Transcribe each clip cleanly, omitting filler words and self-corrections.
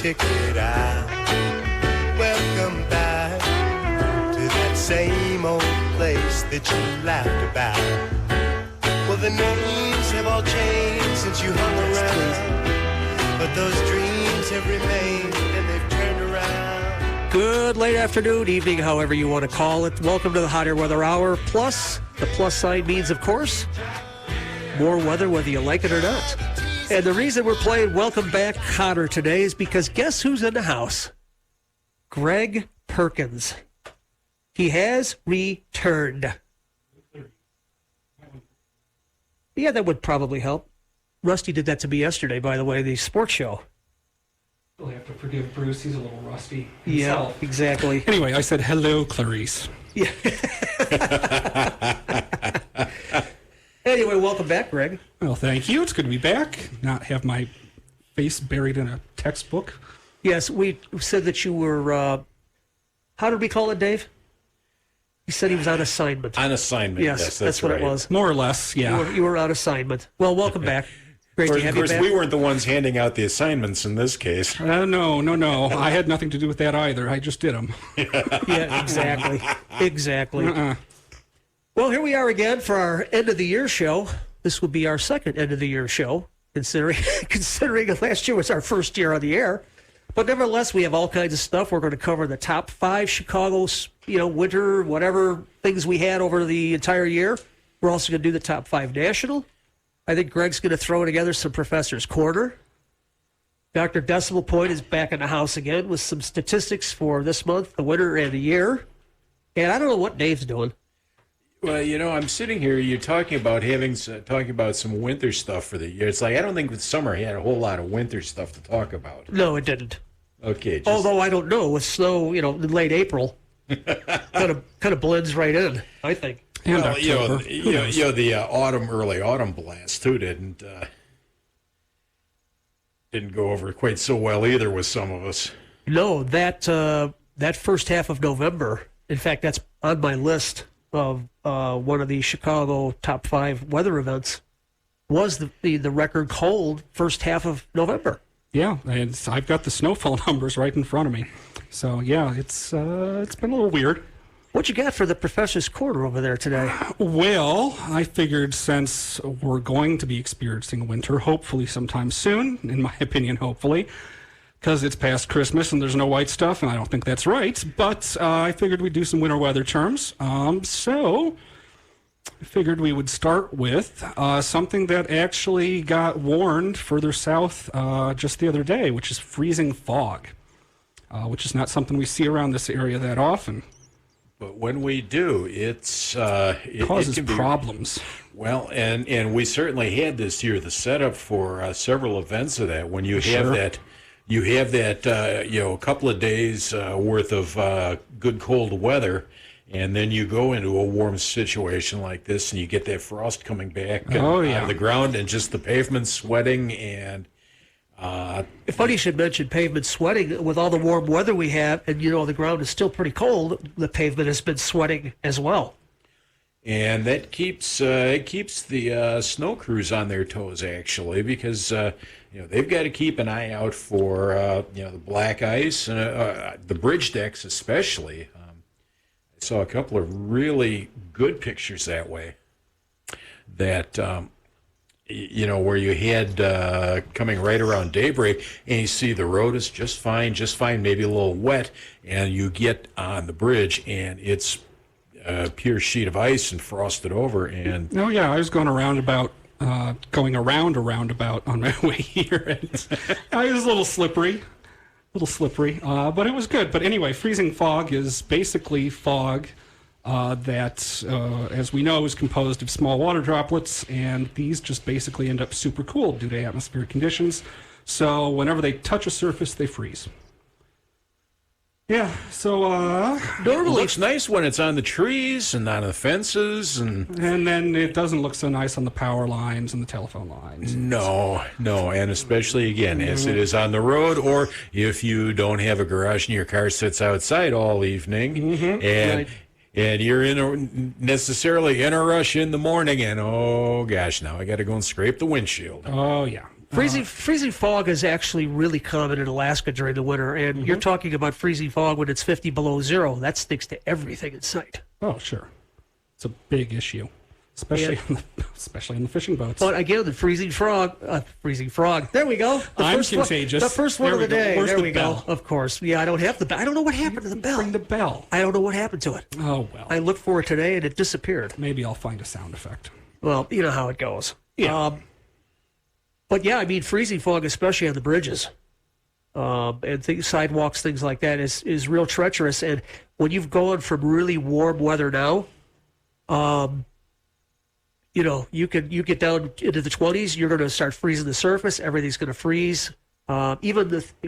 ticket out. Welcome back to that same old place that you laughed about. Well, the names have all changed since you hung around, but those dreams have remained and they've turned around. Good late afternoon, evening, however you want to call it. Welcome to the Hot Air Weather Hour. Plus, the plus sign means, of course, more weather whether you like it or not. And the reason we're playing Welcome Back Hotter today is because guess who's in the house? Greg Perkins. He has returned. Yeah, that would probably help. Rusty did that to me yesterday, by the way, the sports show. You'll have to forgive Bruce. He's a little rusty Yeah, himself. exactly. Anyway, I said, hello, Clarice. Yeah. Anyway, welcome back, Greg. Well, thank you. It's good to be back. Not have my face buried in a textbook. Yes, we said that you were, how did we call it, Dave? He said he was on assignment. On assignment, Yes, that's what right. it was. More or less, yeah. You were on assignment. Well, welcome back. Great to have Of you course, back. we weren't the ones handing out the assignments in this case. No. I had nothing to do with that either. I just did them. Yeah, exactly. Exactly. Well, here we are again for our end of the year show. This will be our second end of the year show, considering last year was our first year on the air. But nevertheless, we have all kinds of stuff. We're going to cover the top 5 Chicago, winter, whatever things we had over the entire year. We're also going to do the top 5 national. I think Greg's going to throw together some Professor's Corner. Dr. Decimal Point is back in the house again with some statistics for this month, the winter, and the year. And I don't know what Dave's doing. Well, I'm sitting here. You're talking about talking about some winter stuff for the year. It's like I don't think the summer had a whole lot of winter stuff to talk about. No, it didn't. Okay. Although I don't know, with snow, in late April, kind of blends right in, I think. And well, October. the early autumn blast too didn't go over quite so well either with some of us. No, that first half of November. In fact, that's on my list of one of the Chicago top 5 weather events. Was the record cold first half of November? Yeah, and I've got the snowfall numbers right in front of me. So yeah, it's been a little weird. What you got for the Professor's Corner over there today? Well, I figured since we're going to be experiencing winter, hopefully sometime soon, in my opinion, hopefully, because it's past Christmas and there's no white stuff, and I don't think that's right, but I figured we'd do some winter weather terms. So I figured we would start with something that actually got warned further south just the other day, which is freezing fog, which is not something we see around this area that often. But when we do, it causes can be problems. Well, and we certainly had this year the setup for several events of that. When you have that, a couple of days worth of good cold weather, and then you go into a warm situation like this, and you get that frost coming back out of the ground, and just the pavement sweating and. Funny you should mention pavement sweating. With all the warm weather we have, and the ground is still pretty cold, the pavement has been sweating as well. And that keeps the snow crews on their toes, actually, because they've got to keep an eye out for the black ice, the bridge decks especially. I saw a couple of really good pictures that way. That where you had coming right around daybreak, and you see the road is just fine, maybe a little wet, and you get on the bridge, and it's a pure sheet of ice and frosted over. And I was going around a roundabout on my way here. And it was a little slippery, but it was good. But anyway, freezing fog is basically fog that, as we know, is composed of small water droplets, and these just basically end up super cool due to atmospheric conditions. So whenever they touch a surface, they freeze. Yeah, so normally it looks nice when it's on the trees and on the fences, and then it doesn't look so nice on the power lines and the telephone lines. No, and especially again as it is on the road, or if you don't have a garage and your car sits outside all evening, and you're necessarily in a rush in the morning, and oh gosh, now I got to go and scrape the windshield. Oh yeah. Freezing fog is actually really common in Alaska during the winter, and you're talking about freezing fog when it's 50 below zero. That sticks to everything in sight. Oh, sure. It's a big issue, especially in the fishing boats. But again, the freezing frog. There we go. I'm contagious. The first one There of the we go. day. Where's there the we bell? go. Of course. Yeah, I don't have the bell. I don't know what happened to the bell. Ring the bell. I don't know what happened to it. Oh, well. I looked for it today, and it disappeared. Maybe I'll find a sound effect. Well, you know how it goes. Yeah. But yeah, I mean, freezing fog, especially on the bridges, and sidewalks, things like that, is real treacherous. And when you've gone from really warm weather now, you get down into the 20s, you're going to start freezing the surface. Everything's going to freeze.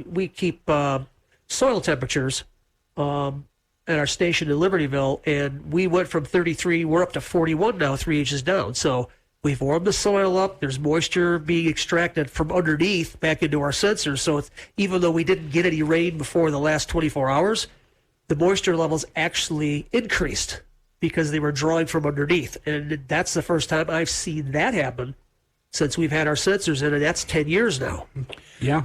We keep soil temperatures at our station in Libertyville, and we went from 33, we're up to 41 now, 3 inches down. So we've warmed the soil up. There's moisture being extracted from underneath back into our sensors. So even though we didn't get any rain before the last 24 hours, the moisture levels actually increased because they were drawing from underneath. And that's the first time I've seen that happen since we've had our sensors in, and that's 10 years now. Yeah.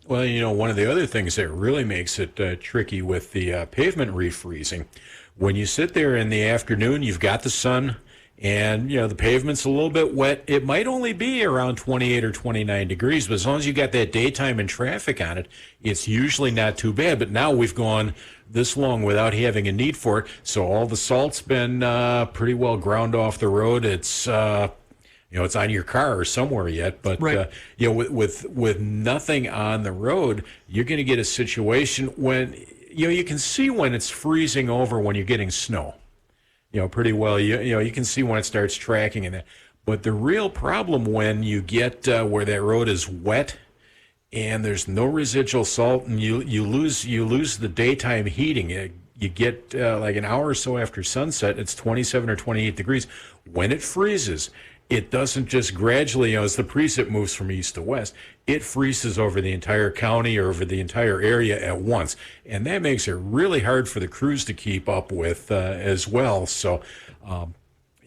Well, one of the other things that really makes it tricky with the pavement refreezing, when you sit there in the afternoon, you've got the sun, and, the pavement's a little bit wet. It might only be around 28 or 29 degrees, but as long as you got that daytime and traffic on it, it's usually not too bad. But now we've gone this long without having a need for it, so all the salt's been pretty well ground off the road. It's it's on your car or somewhere yet, but right. With nothing on the road, you're going to get a situation when you can see when it's freezing over when you're getting snow. Pretty well. You can see when it starts tracking and that. But the real problem when you get where that road is wet and there's no residual salt, and you lose the daytime heating. You get like an hour or so after sunset, it's 27 or 28 degrees. When it freezes, it doesn't just gradually, as the precip moves from east to west, it freezes over the entire county or over the entire area at once. And that makes it really hard for the crews to keep up with as well. So,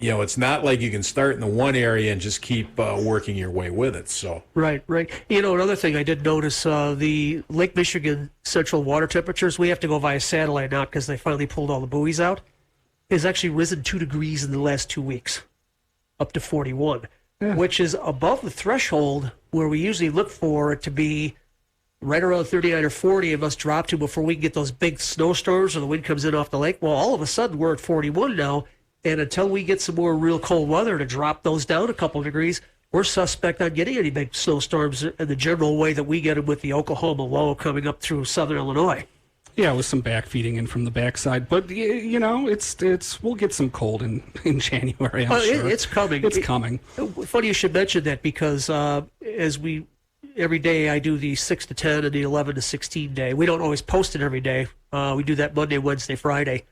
it's not like you can start in the one area and just keep working your way with it. So Right. Another thing I did notice, the Lake Michigan central water temperatures, we have to go via satellite now because they finally pulled all the buoys out, has actually risen 2 degrees in the last 2 weeks, up to 41, which is above the threshold where we usually look for it to be right around 39 or 40. It must drop to before we can get those big snowstorms or the wind comes in off the lake. Well, all of a sudden we're at 41 now, and until we get some more real cold weather to drop those down a couple of degrees, we're suspect on getting any big snowstorms in the general way that we get them with the Oklahoma low coming up through southern Illinois. Yeah, with some backfeeding in from the backside, but it's we'll get some cold in January. I'm sure it's coming. It's coming. Funny you should mention that because every day I do the 6 to 10 and the 11 to 16 day. We don't always post it every day. We do that Monday, Wednesday, Friday,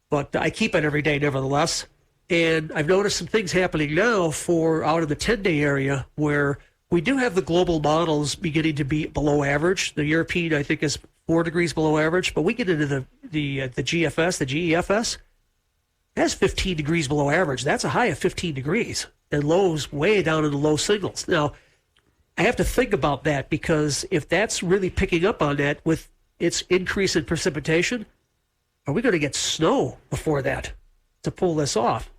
but I keep it every day nevertheless. And I've noticed some things happening now for out in the 10-day area where we do have the global models beginning to be below average. The European, I think, is 4 degrees below average, but we get into the GFS, the GEFS, that's 15 degrees below average. That's a high of 15 degrees, and lows way down in the low signals. Now, I have to think about that because if that's really picking up on that with its increase in precipitation, are we going to get snow before that to pull this off?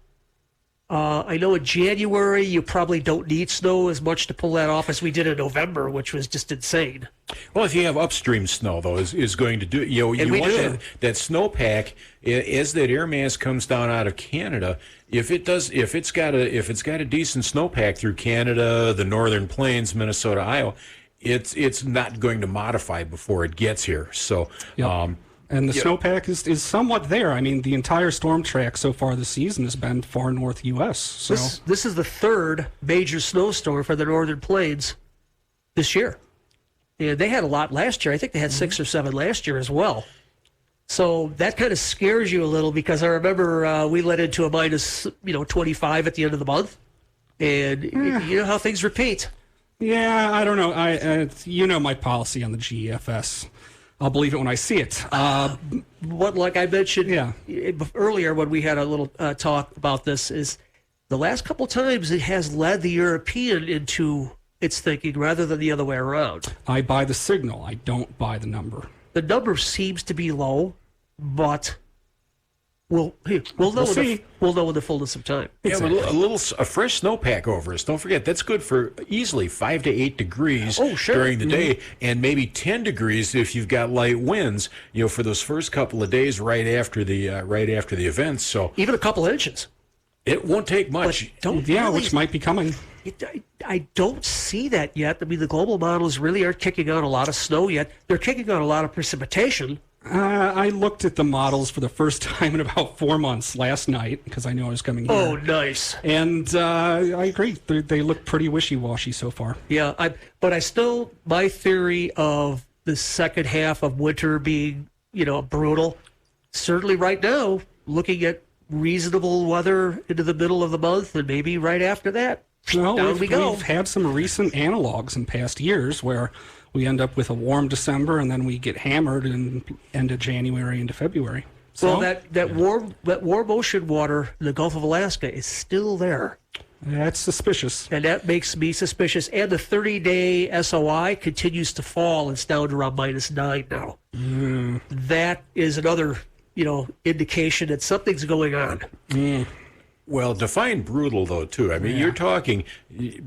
I know in January you probably don't need snow as much to pull that off as we did in November, which was just insane. Well, if you have upstream snow, though, is going to do, you want that snowpack as that air mass comes down out of Canada. If it's got a decent snowpack through Canada, the northern plains, Minnesota, Iowa, it's not going to modify before it gets here. So. Yep. And the snowpack is somewhat there. I mean, the entire storm track so far this season has been far north U.S. So this is the third major snowstorm for the northern plains this year. And they had a lot last year. I think they had 6 or 7 last year as well. So that kind of scares you a little because I remember we led into a minus 25 at the end of the month. And you know how things repeat. Yeah, I don't know. My policy on the GEFS. I'll believe it when I see it. Like I mentioned earlier when we had a little talk about this, is the last couple times it has led the European into it's thinking rather than the other way around. I buy the signal. I don't buy the number. The number seems to be low, but we'll know see. We'll know in the fullness of time. Yeah, but a fresh snowpack over us. Don't forget that's good for easily 5 to 8 degrees during the day, and maybe 10 degrees if you've got light winds. For those first couple of days right after the event. So Even a couple inches. it won't take much. Which might be coming. I don't see that yet. I mean, the global models really aren't kicking out a lot of snow yet. They're kicking out a lot of precipitation. I looked at the models for the first time in about 4 months last night because I knew I was coming here. Oh, nice. And I agree. They look pretty wishy-washy so far. Yeah, my theory of the second half of winter being, brutal, certainly right now, looking at reasonable weather into the middle of the month and maybe right after that, down we go. We've had some recent analogs in past years where we end up with a warm December and then we get hammered in end of January into February. So, well, that warm ocean water in the Gulf of Alaska is still there. That's suspicious. And that makes me suspicious. And the 30-day SOI continues to fall. It's down to around -9 now. That is another, indication that something's going on. Well, define brutal, though, too. I mean, you're talking,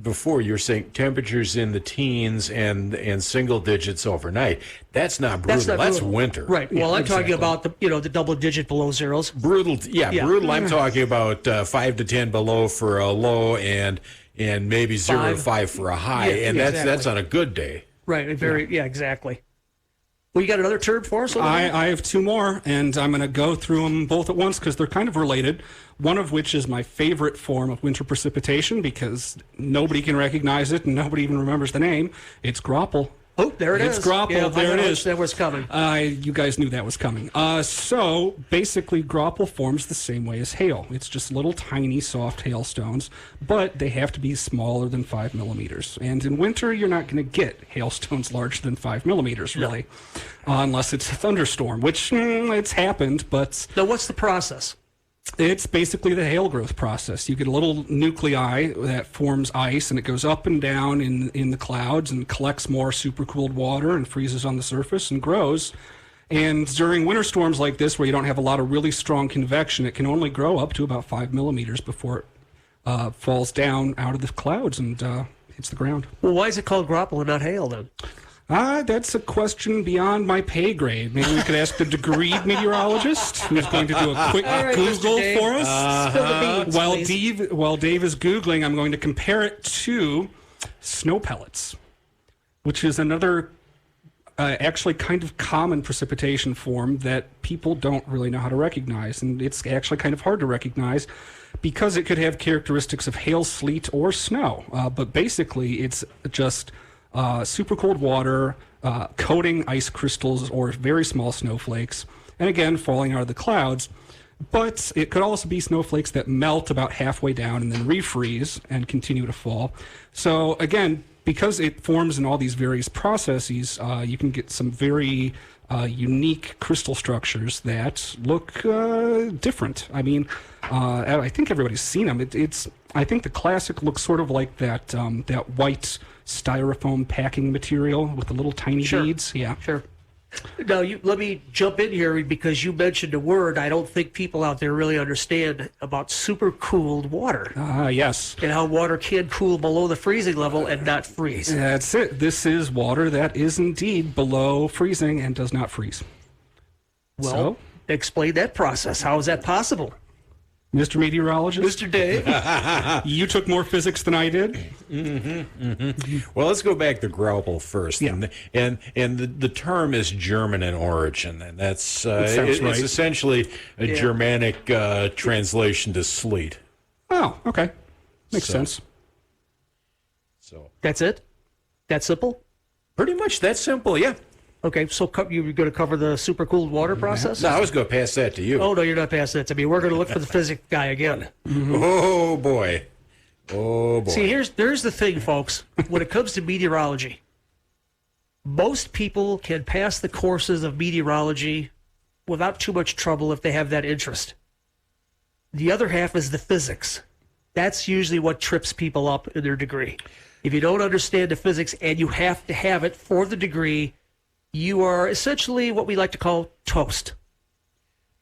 before you're saying temperatures in the teens and single digits overnight. That's not brutal. That's winter. Right. Well, I'm talking about the double-digit below zeros. Brutal, brutal. I'm talking about 5 to 10 below for a low and maybe 0 to 5 for a high. And that's on a good day. Right. Exactly. Well, you got another term for us? I have two more, and I'm going to go through them both at once because they're kind of related. One of which is my favorite form of winter precipitation because nobody can recognize it and nobody even remembers the name. It's grapple. Oh, there it is. It's grapple. Yeah, there it is. That was coming. You guys knew that was coming. So basically, grapple forms the same way as hail. It's just little tiny soft hailstones, but they have to be smaller than 5 millimeters. And in winter, you're not going to get hailstones larger than 5 millimeters, really, unless it's a thunderstorm, which it's happened. But now, what's the process? It's basically the hail growth process. You get a little nuclei that forms ice, and it goes up and down in the clouds and collects more supercooled water and freezes on the surface and grows. And during winter storms like this, where you don't have a lot of really strong convection, it can only grow up to about 5 millimeters before it falls down out of the clouds and hits the ground. Well, why is it called grapple and not hail, then? That's a question beyond my pay grade. Maybe we could ask the degreed meteorologist who's going to do a quick Google for us. Spill the beans, While Dave is Googling, I'm going to compare it to snow pellets, which is another actually kind of common precipitation form that people don't really know how to recognize. And it's actually kind of hard to recognize because it could have characteristics of hail, sleet, or snow. But basically, it's just super cold water coating ice crystals or very small snowflakes, and again falling out of the clouds. But it could also be snowflakes that melt about halfway down and then refreeze and continue to fall. So again, because it forms in all these various processes, you can get some very unique crystal structures that look different. I mean, I think everybody's seen them. I think the classic looks sort of like that white styrofoam packing material with the little tiny beads. Yeah, sure. Now, let me jump in here because you mentioned a word I don't think people out there really understand about supercooled water. Yes. And how water can cool below the freezing level and not freeze. That's it. This is water that is indeed below freezing and does not freeze. Well, explain that process. How is that possible? Mr. Meteorologist? Mr. Dave? You took more physics than I did. Well, let's go back to grapple first. Yeah. And the term is German in origin, and that's sounds right. it's essentially a Germanic translation to sleet. Oh, okay. Makes sense. So That's it? That simple? pretty much that simple, yeah. Okay, so you're going to cover the supercooled water process? No, I was going to pass that to you. Oh, no, you're not passing that to me. We're going to look for the physics guy again. Oh, boy. Oh, boy. See, there's the thing, folks. When it comes to meteorology, most people can pass the courses of meteorology without too much trouble if they have that interest. The other half is the physics. That's usually what trips people up in their degree. If you don't understand the physics and you have to have it for the degree, you are essentially what we like to call toast.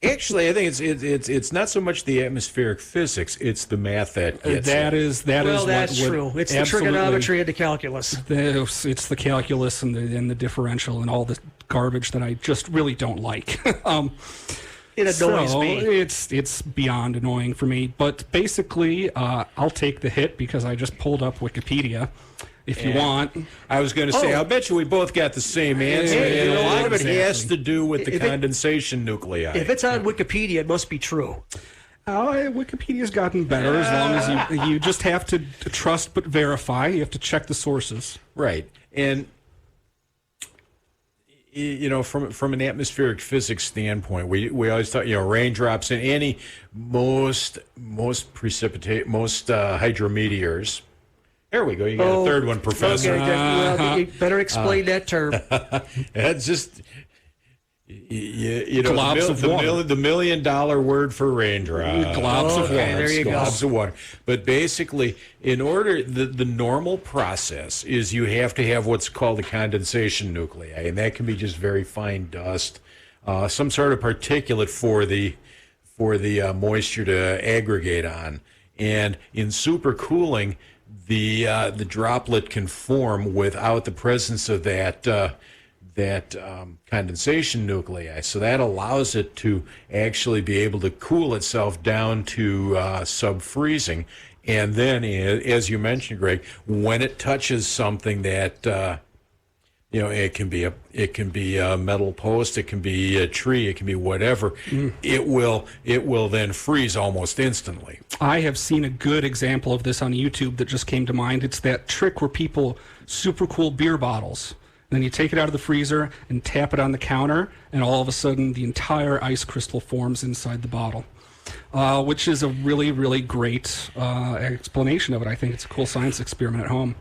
Actually, I think it's not so much the atmospheric physics; it's the math that gets That it. is Well, that's what true. It's the absolutely- trigonometry and the calculus. It's the calculus and the differential and all the garbage that I just really don't like. It annoys so me. It's beyond annoying for me. But basically, I'll take the hit because I just pulled up Wikipedia. If you want, I was going to say, Oh. I'll bet you we both got the same answer. Hey, you and know a lot of it exactly. has to do with the If it- condensation nuclei. If it's on Wikipedia, it must be true. Wikipedia's gotten better as long as you just have to trust but verify. You have to check the sources. Right. And from an atmospheric physics standpoint, we always thought, raindrops and any most hydrometeors. There we go. You got a third one, Professor. Okay, well, you better explain that term. That's just Globs of water. the $1 million word for raindrop. Globs of water. There you go. Globs of water. But basically, in order, the normal process is you have to have what's called a condensation nuclei, and that can be just very fine dust, some sort of particulate for the moisture to aggregate on. And in supercooling, the droplet can form without the presence of that condensation nuclei. So that allows it to actually be able to cool itself down to sub-freezing. And then, as you mentioned, Greg, when it touches something that it can be a metal post, it can be a tree, it can be whatever, it will then freeze almost instantly. I have seen a good example of this on YouTube that just came to mind. It's that trick where people super cool beer bottles. And then you take it out of the freezer and tap it on the counter, and all of a sudden the entire ice crystal forms inside the bottle, which is a really, really great explanation of it. I think it's a cool science experiment at home.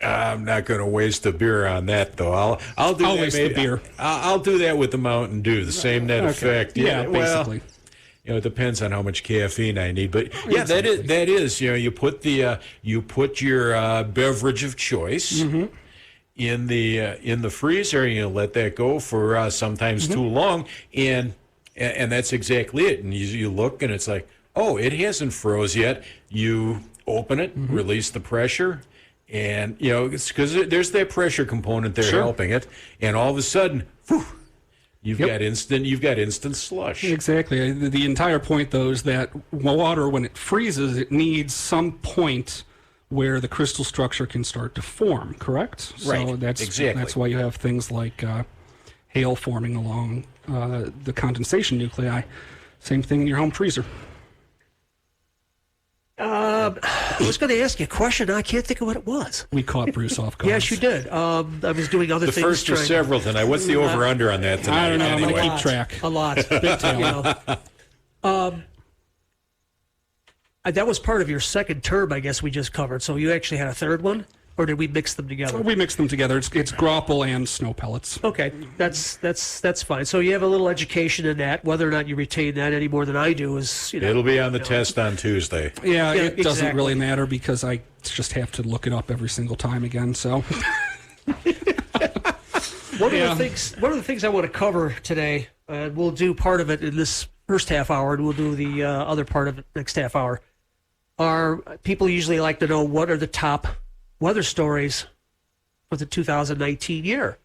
I'm not going to waste a beer on that, though. I'll do I'll that. waste the beer. I'll do that with the Mountain Dew. The same net effect. Yeah, well, basically. it depends on how much caffeine I need, but yeah, that is. You put your beverage of choice in the freezer, and you let that go for sometimes too long, and that's exactly it. And you look, and it's like, oh, it hasn't froze yet. You open it, release the pressure. And it's because there's that pressure component there helping it, and all of a sudden, whew, you've got instant slush. Exactly. The entire point, though, is that water, when it freezes, it needs some point where the crystal structure can start to form. Correct? Right. So Exactly. that's why you have things like hail forming along the condensation nuclei. Same thing in your home freezer. I was going to ask you a question. I can't think of what it was. We caught Bruce off guard. Yes, you did. I was doing other The things. first of several tonight. What's the over/under on that tonight? I don't know. I'm Anyway. gonna keep track. A lot. That was part of your second term, I guess we just covered. So you actually had a third one, or did we mix them together? We mix them together. It's grapple and snow pellets. Okay, that's fine. So you have a little education in that. Whether or not you retain that any more than I do is, It'll be on the test on Tuesday. Yeah, Yeah, it doesn't exactly. really matter because I just have to look it up every single time again. So One of the things I want to cover today, and we'll do part of it in this first half hour, and we'll do the other part of it next half hour. Are people usually like to know what are the top weather stories for the 2019 year?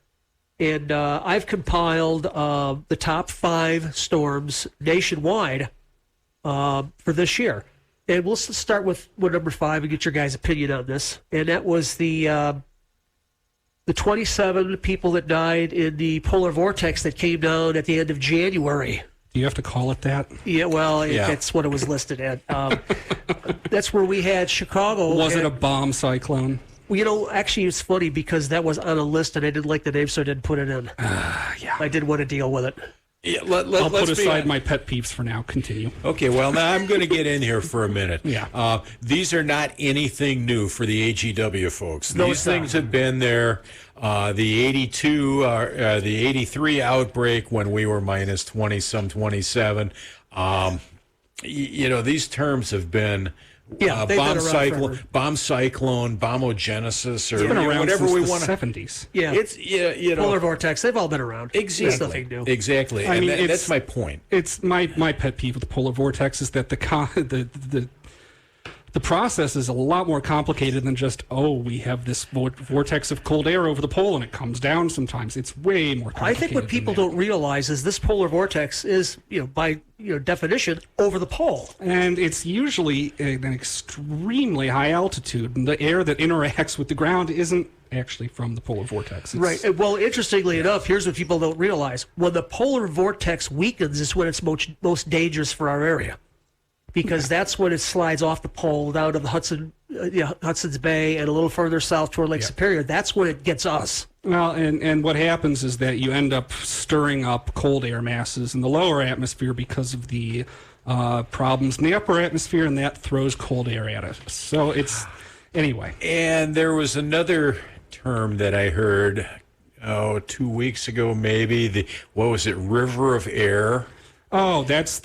And I've compiled the top 5 storms nationwide for this year. And we'll start with number 5 and get your guys' opinion on this. And that was the 27 people that died in the polar vortex that came down at the end of January. do you have to call it that? Yeah, well, Yeah. that's what it was listed at. That's where we had Chicago. Was it a bomb cyclone? Well, actually, it's funny because that was on a list and I didn't like the name, so I didn't put it in. Yeah. I did want to deal with it. Yeah, I'll put aside my pet peeves for now. Continue. Okay, well, now I'm going to get in here for a minute. Yeah. These are not anything new for the AGW folks. No, These it's not. things have been there. The 83 outbreak when we were minus 20, some 27. These terms have been Yeah, they've been around forever. bomb cyclone, bombogenesis, or It's been around whatever since we the want to. 70s. Yeah. It's Polar vortex. They've all been around. It's exactly nothing new. exactly. I And mean, that's my point. It's my pet peeve with the polar vortex is that the process is a lot more complicated than just, we have this vortex of cold air over the pole and it comes down sometimes. It's way more I complicated. think what people don't realize is this polar vortex is, by definition, over the pole. And it's usually an extremely high altitude, and the air that interacts with the ground isn't actually from the polar vortex. Right. Well, interestingly enough, here's what people don't realize. When the polar vortex weakens is when it's most dangerous for our area. Because that's when it slides off the pole down to the Hudson's Bay and a little further south toward Lake Superior. That's when it gets us. Well, and what happens is that you end up stirring up cold air masses in the lower atmosphere because of the problems in the upper atmosphere, and that throws cold air at us. So anyway. And there was another term that I heard 2 weeks ago, maybe. What was it? River of air. Oh, that's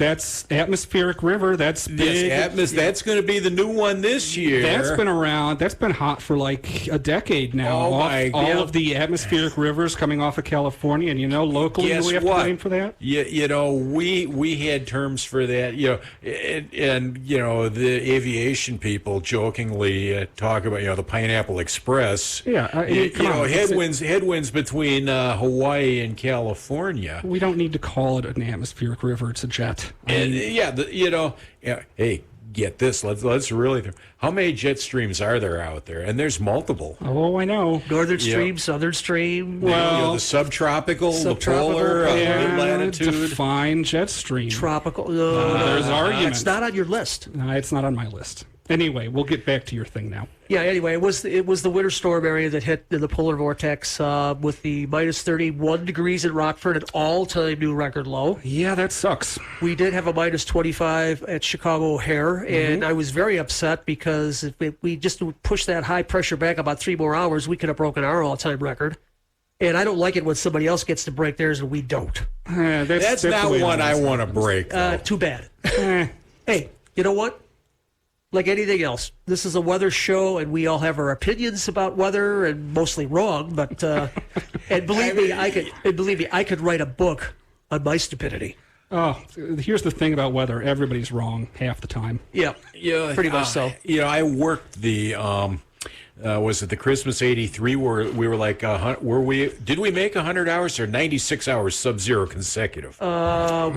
atmospheric river. That's big. That's going to be the new one this year. That's been around. That's been hot for like a decade now. All of the atmospheric rivers coming off of California, and locally Guess we have what? to blame for that. We had terms for that. And the aviation people jokingly talk about the Pineapple Express. Yeah, come on. Headwinds between Hawaii and California. We don't need to call it an atmospheric river. It's a jet. And hey, get this. Let's really. How many jet streams are there out there? And there's multiple. Oh, I know. Northern stream, southern stream. Well, the subtropical, the polar, mid-latitude. Define jet stream. Tropical. There's arguments. It's not on your list. No, it's not on my list. Anyway, we'll get back to your thing now. Yeah. Anyway, it was the winter storm area that hit the polar vortex with the minus 31 degrees in Rockford, an all-time new record low. Yeah, that sucks. We did have a minus 25 at Chicago O'Hare, and I was very upset because if we just pushed that high pressure back about 3 more hours, we could have broken our all-time record. And I don't like it when somebody else gets to break theirs and we don't. That's not one I want to break. Too bad. Hey, you know what? Like anything else, this is a weather show, and we all have our opinions about weather, and mostly wrong. But and believe me, I could write a book on my stupidity. Oh, here's the thing about weather: everybody's wrong half the time. Yeah, pretty much so. I worked the. Was it the Christmas '83 where we were like, did we make 100 hours or 96 hours sub-zero consecutive?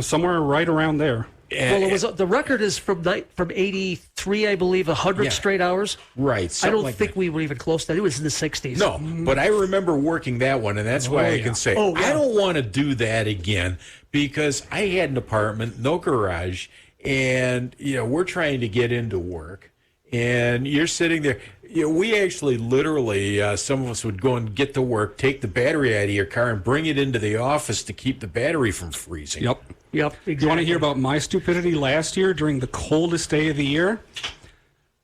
Somewhere right around there. Well, it was the record is from '83, I believe, 100 straight hours. Right. I don't think we were even close to that. It was in the '60s. No, but I remember working that one, and that's why I can say I don't want to do that again because I had an apartment, no garage, and we're trying to get into work, and you're sitting there. We actually literally, some of us would go and get to work, take the battery out of your car, and bring it into the office to keep the battery from freezing. Yep. Exactly. You want to hear about my stupidity last year during the coldest day of the year?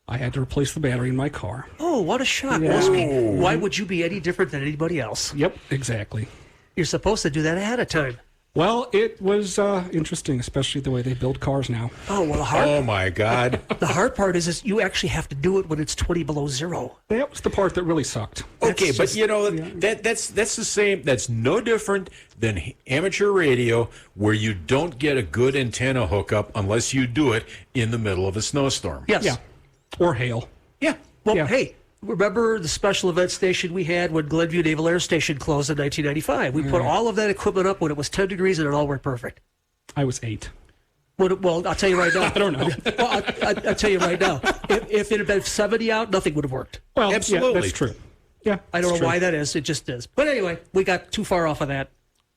I had to replace the battery in my car. Oh, what a shock. Why would you be any different than anybody else? Yep, exactly. You're supposed to do that ahead of time. Well, it was interesting, especially the way they build cars now. Oh, well, Oh, my God. The hard part is you actually have to do it when it's 20 below zero. That was the part that really sucked. Okay, but that's the same. That's no different than amateur radio, where you don't get a good antenna hookup unless you do it in the middle of a snowstorm. Yes. Yeah. Or hail. Yeah. Well, Yeah. hey, remember the special event station we had when Glenview Naval Air Station closed in 1995? We put all of that equipment up when it was 10 degrees and it all worked perfect. I was 8. Well, I'll tell you right now. I don't know. Well, I'll tell you right now. If it had been 70 out, nothing would have worked. Well, Absolutely. yeah, that's true. Yeah, I don't know why that is. It just is. But anyway, we got too far off of that.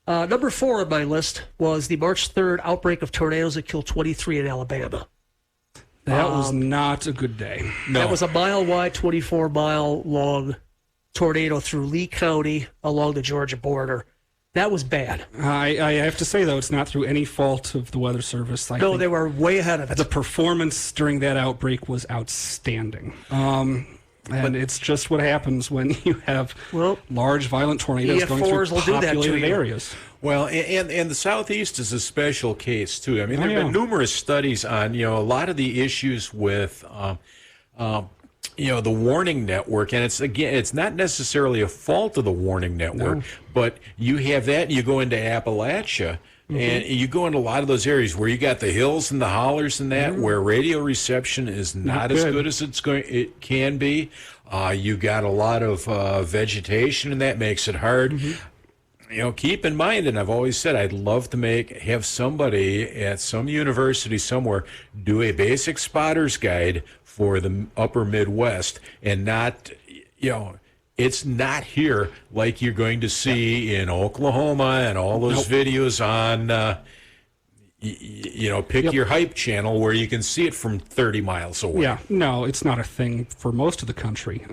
Number 4 on my list was the March 3rd outbreak of tornadoes that killed 23 in Alabama. That was not a good day. No. That was a mile-wide, 24-mile-long tornado through Lee County along the Georgia border. That was bad. I have to say, though, it's not through any fault of the Weather Service. I think They were way ahead of it. the performance during that outbreak was outstanding. And it's just what happens when you have large, violent tornadoes going EF4s through will do that to populated you. areas. Well, and the Southeast is a special case too. I mean, there have been numerous studies on a lot of the issues with the warning network, and it's not necessarily a fault of the warning network, but you have that, and you go into Appalachia. And you go into a lot of those areas where you got the hills and the hollers and that, where radio reception is not as good as it can be. You got a lot of vegetation, and that makes it hard. Keep in mind, and I've always said I'd love to have somebody at some university somewhere do a basic spotter's guide for the upper Midwest, and not, it's not here like you're going to see in Oklahoma and all those videos on, pick your hype channel where you can see it from 30 miles away. Yeah, no, it's not a thing for most of the country.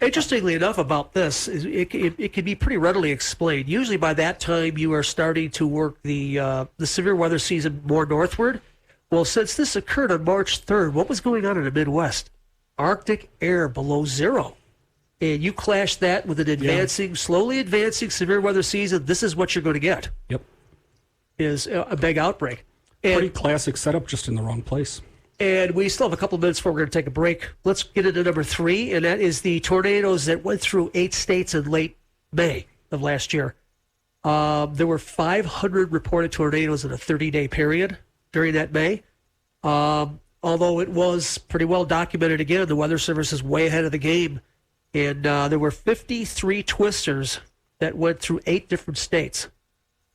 Interestingly enough about this, is it can be pretty readily explained. Usually by that time you are starting to work the severe weather season more northward. Well, since this occurred on March 3rd, what was going on in the Midwest? Arctic air below zero. And you clash that with an slowly advancing severe weather season, this is what you're going to get. Yep. Is a big outbreak. And, pretty classic setup, just in the wrong place. And we still have a couple of minutes before we're going to take a break. Let's get into number 3, and that is the tornadoes that went through 8 states in late May of last year. There were 500 reported tornadoes in a 30-day period during that May. Although it was pretty well documented, again, the Weather Service is way ahead of the game. And there were 53 twisters that went through 8 different states.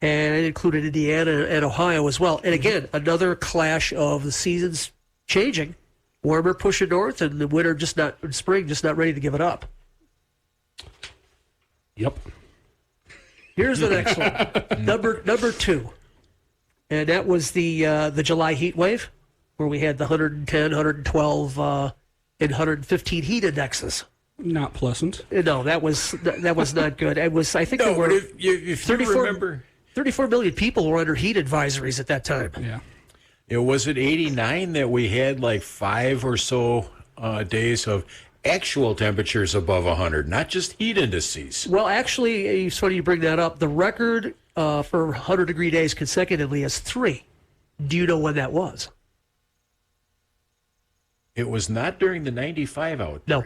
And it included Indiana and Ohio as well. And again, another clash of the seasons changing. Warmer pushing north, and the spring just not ready to give it up. Yep. Here's the next one. Number 2. And that was the July heat wave, where we had the 110, 112, and 115 heat indexes. Not pleasant. No, that was not good. It was, I think, No, there were but if 34, you remember, 34 million people were under heat advisories at that time. Yeah. Was it 89 that we had like 5 or so days of actual temperatures above 100, not just heat indices? Well, actually, it's funny you bring that up. The record for 100-degree days consecutively is 3. Do you know when that was? It was not during the 95 outbreak. No.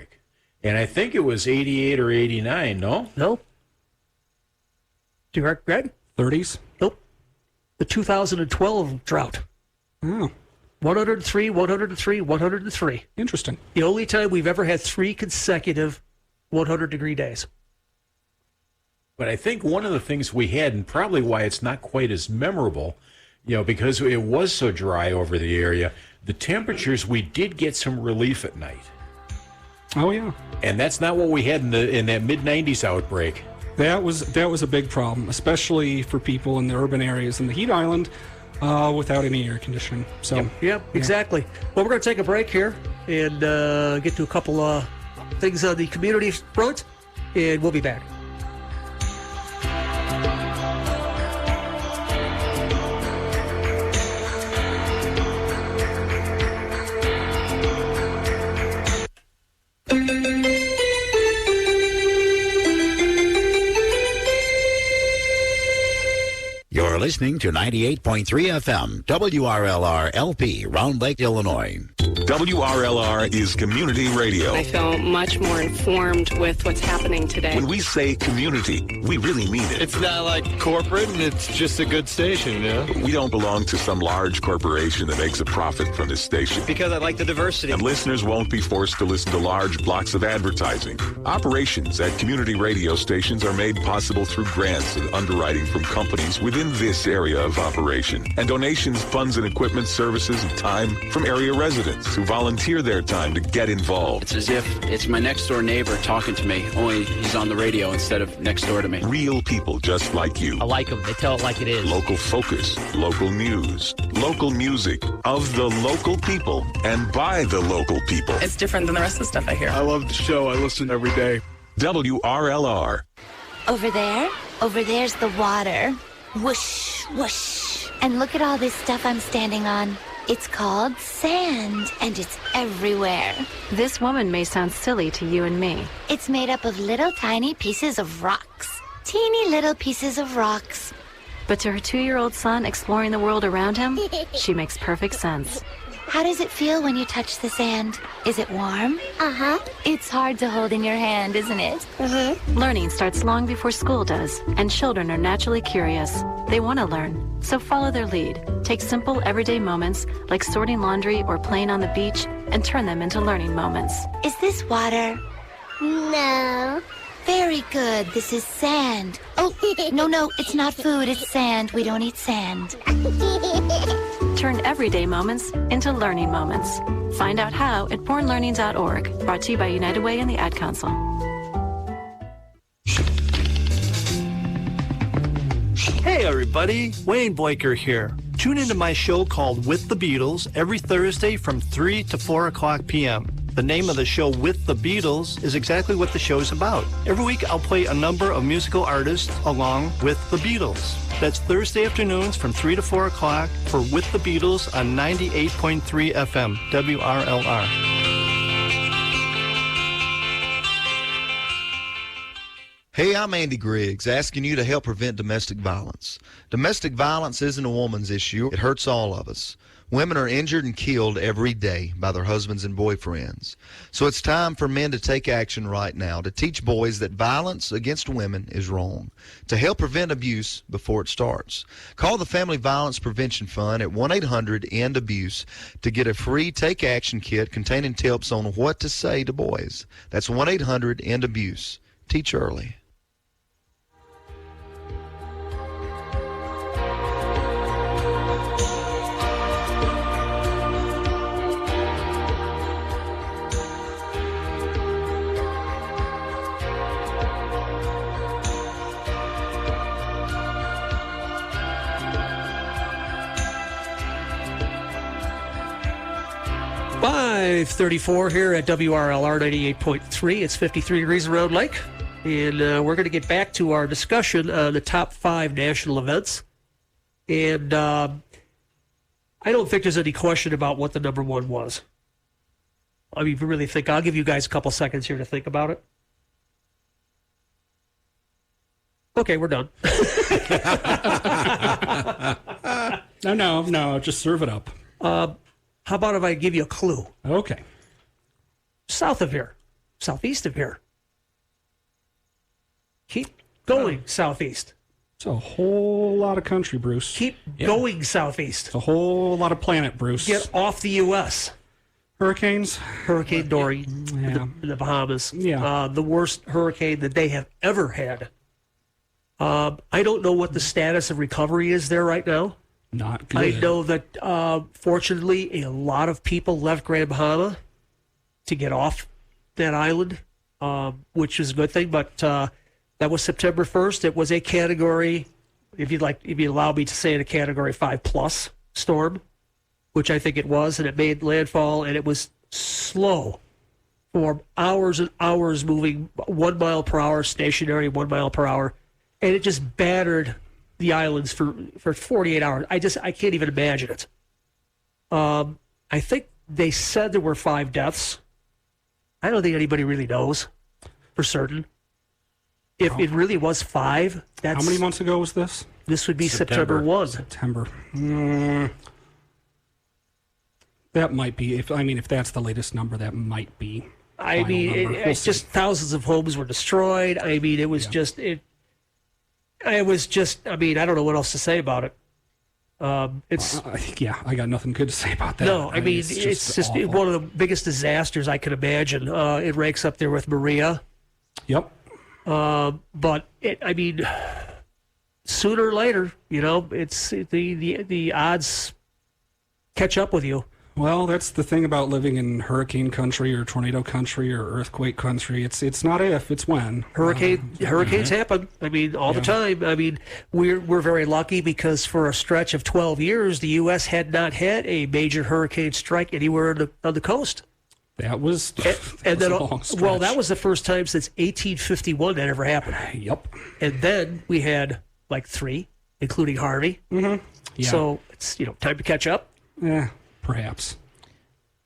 And I think it was 88 or 89, no? No. Do you correct, Greg? 30s? Nope. The 2012 drought. Oh, 103, 103, 103. interesting. The only time we've ever had 3 consecutive 100-degree days. But I think one of the things we had, and probably why it's not quite as memorable, because it was so dry over the area, the temperatures, we did get some relief at night. Oh, yeah. And that's not what we had in that mid-90s outbreak. That was a big problem, especially for people in the urban areas in the heat island without any air conditioning. So, Yep, exactly. Well, we're going to take a break here and get to a couple of things on the community front, and we'll be back. You're listening to 98.3 FM, WRLR LP, Round Lake, Illinois. WRLR is community radio. I feel much more informed with what's happening today. When we say community, we really mean it. It's not like corporate, and it's just a good station, We don't belong to some large corporation that makes a profit from this station. Because I like the diversity. And listeners won't be forced to listen to large blocks of advertising. Operations at community radio stations are made possible through grants and underwriting from companies within this area of operation. And donations, funds, and equipment, services, and time from area residents who volunteer their time to get involved. It's as if it's my next door neighbor talking to me, only he's on the radio instead of next door to me. Real people just like you. I like them. They tell it like it is. Local focus, local news, local music, of the local people, and by the local people. It's different than the rest of the stuff I hear. I love the show. I listen every day. WRLR. Over there's the water. Whoosh, whoosh. And look at all this stuff I'm standing on. It's called sand, and it's everywhere. This woman may sound silly to you and me. It's made up of little tiny pieces of rocks. Teeny little pieces of rocks. But to her 2-year-old son exploring the world around him, she makes perfect sense. How does it feel when you touch the sand? Is it warm? Uh-huh. It's hard to hold in your hand, isn't it? Learning starts long before school does, and children are naturally curious. They want to learn, so follow their lead. Take simple, everyday moments like sorting laundry or playing on the beach and turn them into learning moments. Is this water? No. Very good. This is sand. Oh, no, it's not food. It's sand. We don't eat sand. Turn everyday moments into learning moments. Find out how at bornlearning.org. Brought to you by United Way and the Ad Council. Hey everybody, Wayne Boyker here. Tune into my show called With the Beatles every Thursday from 3 to 4 o'clock p.m. The name of the show, With the Beatles, is exactly what the show's about. Every week I'll play a number of musical artists along with the Beatles. That's Thursday afternoons from 3 to 4 o'clock for With the Beatles on 98.3 FM, WRLR. Hey, I'm Andy Griggs, asking you to help prevent domestic violence. Domestic violence isn't a woman's issue. It hurts all of us. Women are injured and killed every day by their husbands and boyfriends. So it's time for men to take action right now to teach boys that violence against women is wrong, to help prevent abuse before it starts. Call the Family Violence Prevention Fund at 1-800-END-ABUSE to get a free Take Action kit containing tips on what to say to boys. That's 1-800-END-ABUSE. Teach early. .34 here at WRLR 98.3. It's 53 degrees around Lake. And we're going to get back to our discussion on the top 5 national events. And I don't think there's any question about what the number 1 was. I mean, if you really think, I'll give you guys a couple seconds here to think about it. Okay, we're done. No, just serve it up. How about if I give you a clue? Okay. South of here. Southeast of here. Keep going southeast. It's a whole lot of country, Bruce. Keep going southeast. It's a whole lot of planet, Bruce. Get off the U.S. Hurricanes? Hurricane Dorian, the Bahamas. Yeah. The worst hurricane that they have ever had. I don't know what the status of recovery is there right now. Not good. I know that, fortunately, a lot of people left Grand Bahama to get off that island, which is a good thing. But that was September 1st. It was a category, if you allow me to say it, a category 5+ storm, which I think it was, and it made landfall, and it was slow for hours and hours, moving 1 mile per hour, stationary 1 mile per hour, and it just battered the islands for 48 hours. I can't even imagine it. I think they said there were 5 deaths. I don't think anybody really knows for certain. If it really was 5, that's... How many months ago was this? This would be September 1. September. That might be, if that's the latest number, that might be. I mean, it's just thousands of homes were destroyed. I mean, it was just... I don't know what else to say about it. I got nothing good to say about that. No, I mean, it's just one of the biggest disasters I could imagine. It ranks up there with Maria. Yep. But sooner or later, it's the odds catch up with you. Well, that's the thing about living in hurricane country or tornado country or earthquake country. It's not if, it's when. Hurricanes happen. I mean, all the time. I mean, we're very lucky because for a stretch of 12 years, the U.S. had not had a major hurricane strike anywhere on the coast. That was a long stretch. Well, that was the first time since 1851 that ever happened. Yep. And then we had like 3, including Harvey. Mm-hmm. Yeah. So it's time to catch up. Yeah. perhaps.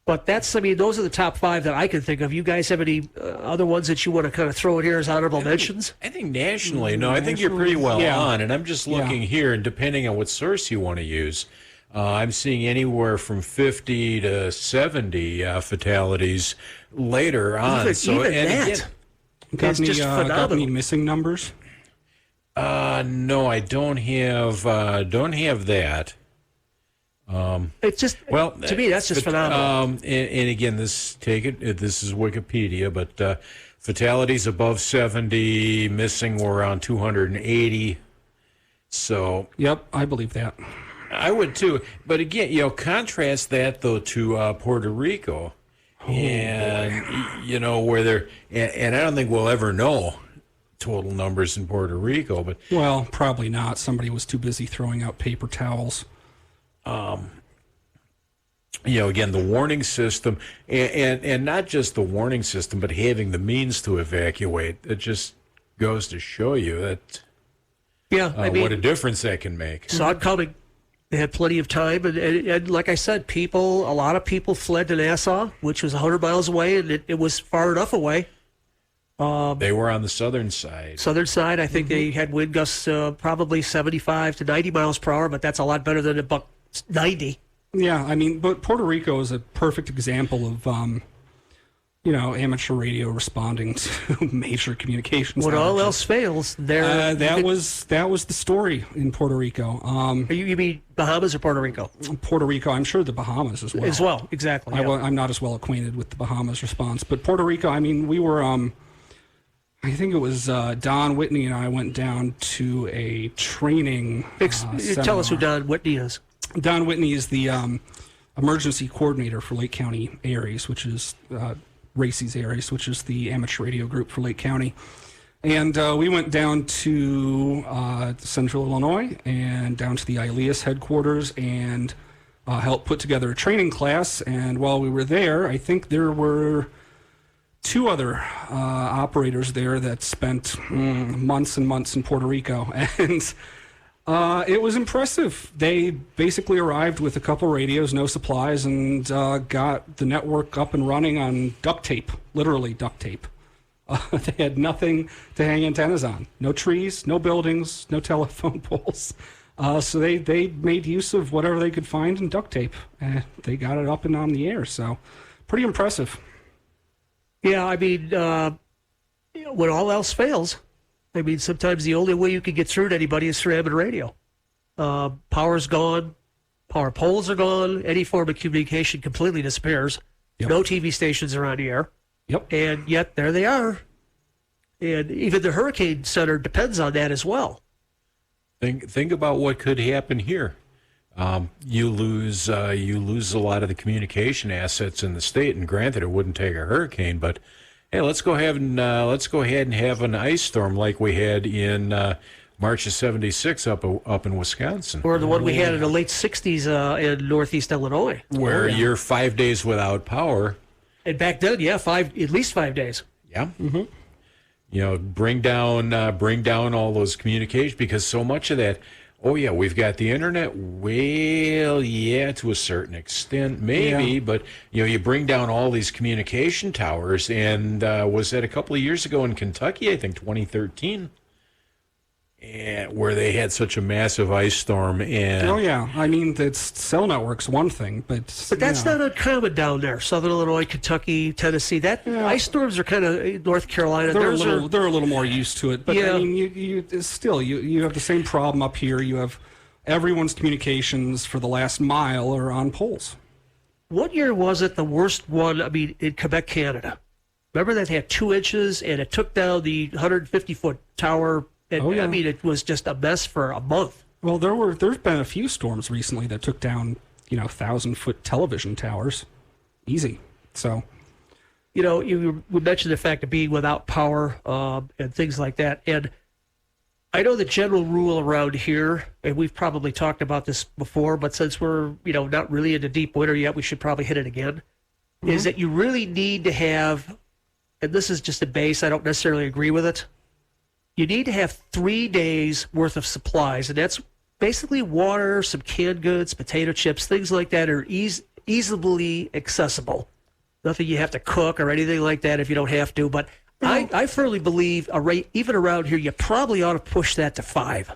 But those are the top 5 that I can think of. You guys have any other ones that you want to kind of throw in here as honorable mentions? I think nationally, I think you're pretty well on. And I'm just looking here, and depending on what source you want to use, I'm seeing anywhere from 50 to 70 fatalities later on. Got any missing numbers? No, I don't have that. It's just, to me, that's just phenomenal. And again, this is Wikipedia, but fatalities above 70, missing were around 280. So, yep, I believe that. I would too. But again, contrast that though to Puerto Rico, where they're, and I don't think we'll ever know total numbers in Puerto Rico, but probably not. Somebody was too busy throwing out paper towels. Again, the warning system, and not just the warning system, but having the means to evacuate. It just goes to show you that what a difference that can make. Saw it coming. They had plenty of time, and like I said, a lot of people fled to Nassau, which was 100 miles away, and it was far enough away. They were on the southern side. I think they had wind gusts probably 75 to 90 miles per hour, but that's a lot better than a buck 90. Yeah, but Puerto Rico is a perfect example of, amateur radio responding to major communications. When all else fails, that was the story in Puerto Rico. You mean Bahamas or Puerto Rico? Puerto Rico. I'm sure the Bahamas as well. Exactly. I'm not as well acquainted with the Bahamas response, but Puerto Rico. We were. I think it was Don Whitney and I went down to a training. Tell us who Don Whitney is. Don Whitney is the emergency coordinator for Lake County ARES, which is RACES ARES, which is the amateur radio group for Lake County. And we went down to Central Illinois and down to the ILEAS headquarters and helped put together a training class. And while we were there, I think there were 2 other operators there that spent months and months in Puerto Rico. And it was impressive. They basically arrived with a couple radios, no supplies, and got the network up and running on duct tape, literally duct tape. They had nothing to hang antennas on. No trees, no buildings, no telephone poles. So they made use of whatever they could find in duct tape. And they got it up and on the air. So pretty impressive. Yeah, when all else fails, sometimes the only way you can get through to anybody is through amateur radio. Power's gone, power poles are gone, any form of communication completely disappears. Yep. No TV stations are on the air. Yep. And yet there they are. And even the Hurricane Center depends on that as well. Think about what could happen here. You lose a lot of the communication assets in the state, and granted, it wouldn't take a hurricane, but hey, let's go ahead and have an ice storm like we had in March of '76 up in Wisconsin, or the one we had in the late '60s in Northeast Illinois, where you're 5 days without power. And back then, at least 5 days. Yeah. Mm-hmm. Bring down all those communications, because so much of that. Oh, yeah, we've got the internet. Well, yeah, to a certain extent, maybe. Yeah. But, you bring down all these communication towers. And was that a couple of years ago in Kentucky, I think 2013, where they had such a massive ice storm? And oh, yeah. It's cell networks, one thing. But that's not uncommon down there. Southern Illinois, Kentucky, Tennessee. Ice storms are kind of North Carolina. They're a little more used to it. But, you have the same problem up here. You have everyone's communications for the last mile are on poles. What year was it the worst one, in Quebec, Canada? Remember that they had 2 inches, and it took down the 150-foot tower. And, it was just a mess for a month. Well, there's been a few storms recently that took down, 1,000-foot television towers. Easy. So, we mentioned the fact of being without power and things like that. And I know the general rule around here, and we've probably talked about this before, but since we're, not really into deep winter yet, we should probably hit it again, is that you really need to have, and this is just a base, I don't necessarily agree with it, you need to have 3 days worth of supplies, and that's basically water, some canned goods, potato chips, things like that are easily accessible. Nothing you have to cook or anything like that if you don't have to. But I firmly believe a rate, even around here, you probably ought to push that to 5.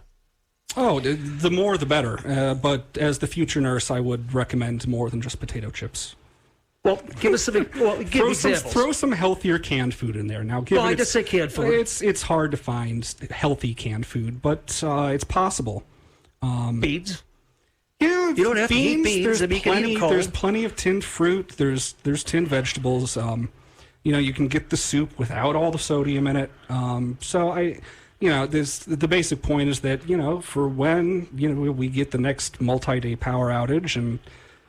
Oh, the more the better. But as the future nurse, I would recommend more than just potato chips. Well, give us some. Well, give examples. Throw some healthier canned food in there. Now, I just say canned food. It's hard to find healthy canned food, but it's possible. Beans. Yeah, you don't have to eat beans. There's plenty of tinned fruit. There's tinned vegetables. You can get the soup without all the sodium in it. The basic point is that for when we get the next multi-day power outage and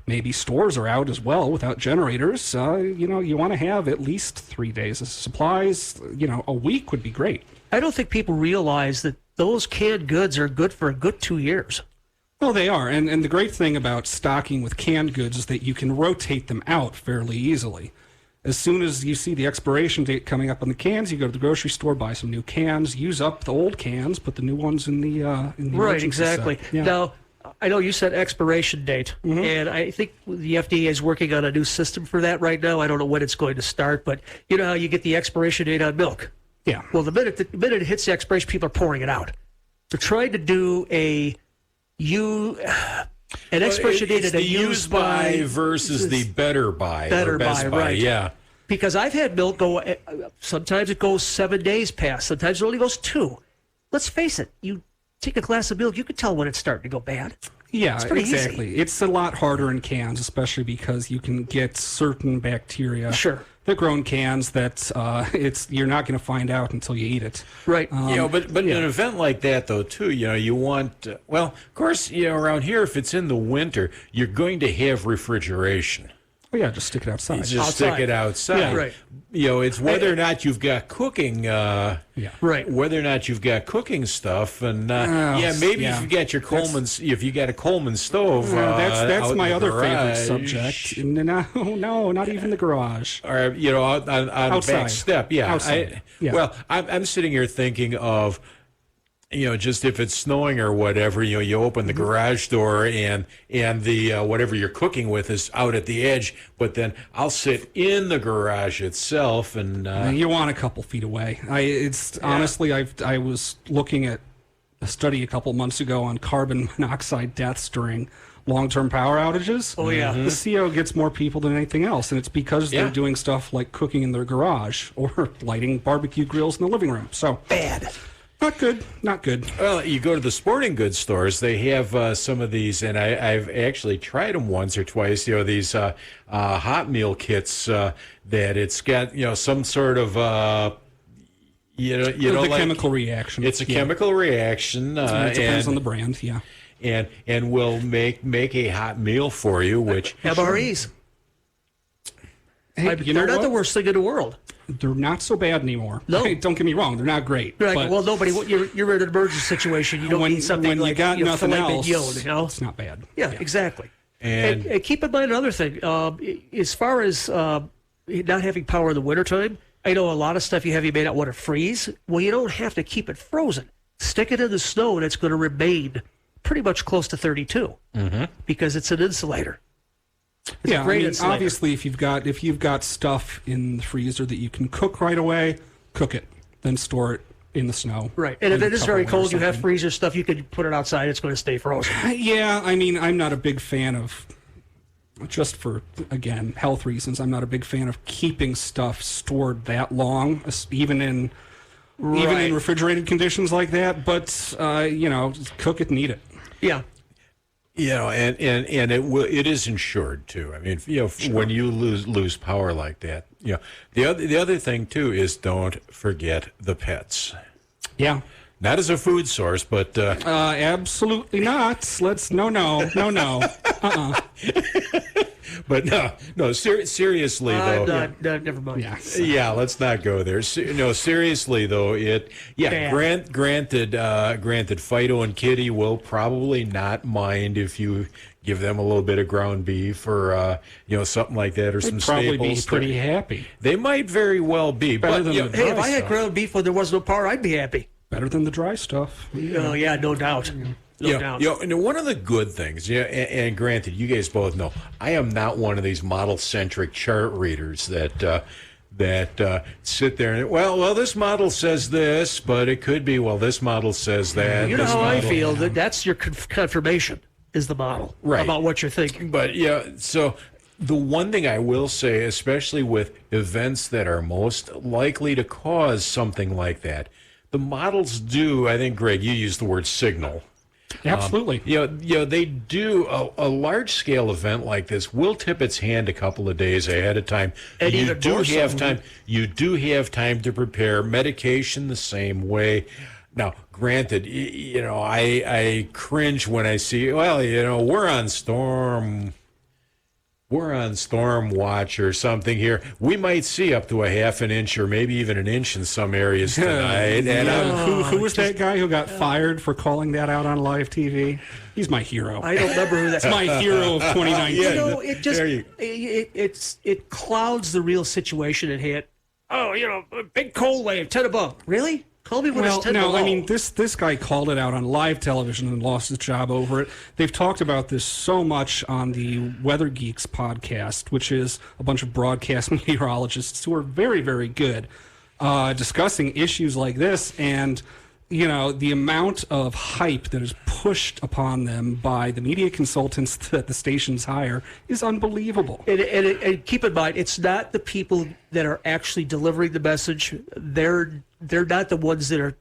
maybe stores are out as well without generators, you want to have at least 3 days of supplies. A week would be great. I don't think people realize that those canned goods are good for a good 2 years. Well, they are. And the great thing about stocking with canned goods is that you can rotate them out fairly easily. As soon as you see the expiration date coming up on the cans, you go to the grocery store, buy some new cans, use up the old cans, put the new ones in the right, exactly. Set. Yeah. Now, I know you said expiration date, and I think the FDA is working on a new system for that right now. I don't know when it's going to start, but you know how you get the expiration date on milk? Yeah. Well, the minute it hits the expiration, people are pouring it out. They're trying to do an expiration date it's and a the use by versus the better by. Better best by, by, right. Yeah. Because I've had milk go, sometimes it goes 7 days past, sometimes it only goes 2. Let's face it, you take a glass of milk, you can tell when it's starting to go bad. Yeah, it's pretty exactly. easy. It's a lot harder in cans, especially because you can get certain bacteria sure. that grow in cans that you're not going to find out until you eat it. Right. But in an event like that, though, too, you want, of course, around here, if it's in the winter, you're going to have refrigeration. Oh, yeah, just stick it outside. Stick it outside. Yeah, right. It's whether or not you've got cooking. Right. Whether or not you've got cooking stuff, and maybe if you got your Coleman's, if you got a Coleman stove. That's my other favorite garage. Subject. No, not even the garage. Or on the back step. Yeah. Outside. Well, I'm sitting here thinking of. Just if it's snowing or whatever, you open the garage door and the whatever you're cooking with is out at the edge. But then I'll sit in the garage itself, and you want a couple feet away. Honestly, I was looking at a study a couple months ago on carbon monoxide deaths during long-term power outages. Oh yeah, the CO gets more people than anything else, and it's because they're doing stuff like cooking in their garage or lighting barbecue grills in the living room. So bad. Not good. Well, you go to the sporting goods stores, they have some of these, and I've actually tried them once or twice, these hot meal kits that it's got, some sort of, chemical reaction. It's a chemical reaction. It depends on the brand, yeah. And will make a hot meal for you, which... MREs. Hey, they're not the worst thing in the world. They're not so bad anymore. No. Don't get me wrong. They're not great. Right. But Well, nobody. You're in an emergency situation. You don't need something when like you got nothing else. It's not bad. Yeah, exactly. And keep in mind another thing. As far as not having power in the wintertime, I know a lot of stuff you may not want to freeze. Well, you don't have to keep it frozen. Stick it in the snow, and it's going to remain pretty much close to 32 because it's an insulator. It's a great insulator. Obviously, if you've got stuff in the freezer that you can cook right away, cook it, then store it in the snow. Right, and if it is very cold, you have freezer stuff. You can put it outside; it's going to stay frozen. Yeah, I'm not a big fan of, just for again health reasons. I'm not a big fan of keeping stuff stored that long, even in refrigerated conditions like that. But cook it and eat it. Yeah. And it is insured too. I mean, when you lose power like that, the other thing too is don't forget the pets. Yeah. Not as a food source, but absolutely not. No. But no. Seriously though. Never mind. Yeah, let's not go there. Seriously though, granted, Fido and Kitty will probably not mind if you give them a little bit of ground beef or something like that, or some probably staples. Be pretty happy. They might very well be. Better But than if I had ground beef when there was no power, I'd be happy. Better than the dry stuff. Oh yeah, no doubt. no doubt. And one of the good things, and granted, you guys both know, I am not one of these model-centric chart readers that sit there and, well, this model says this, but it could be, well, this model says that. You know this how I model- feel, that's your confirmation is the model about what you're thinking. But, so the one thing I will say, especially with events that are most likely to cause something like that, the models do, I think, Greg, you used the word signal. Absolutely. They do a large scale event like this will tip its hand a couple of days ahead of time. And you even do more have so. time. You do have time to prepare. Medication the same way. Now, granted, I cringe when I see, we're on storm watch or something here. We might see up to a half an inch or maybe even an inch in some areas tonight. And who was that guy who got fired for calling that out on live TV? He's my hero. I don't remember who that's my hero of 2019. It just it clouds the real situation at hand. Oh, a big cold wave, 10 above. Really? Call me when it's 10 below. I mean, this guy called it out on live television and lost his job over it. They've talked about this so much on the Weather Geeks podcast, which is a bunch of broadcast meteorologists who are very, very good, discussing issues like this. And, the amount of hype that is pushed upon them by the media consultants that the stations hire is unbelievable. And keep in mind, it's not the people that are actually delivering the message. They're not the ones that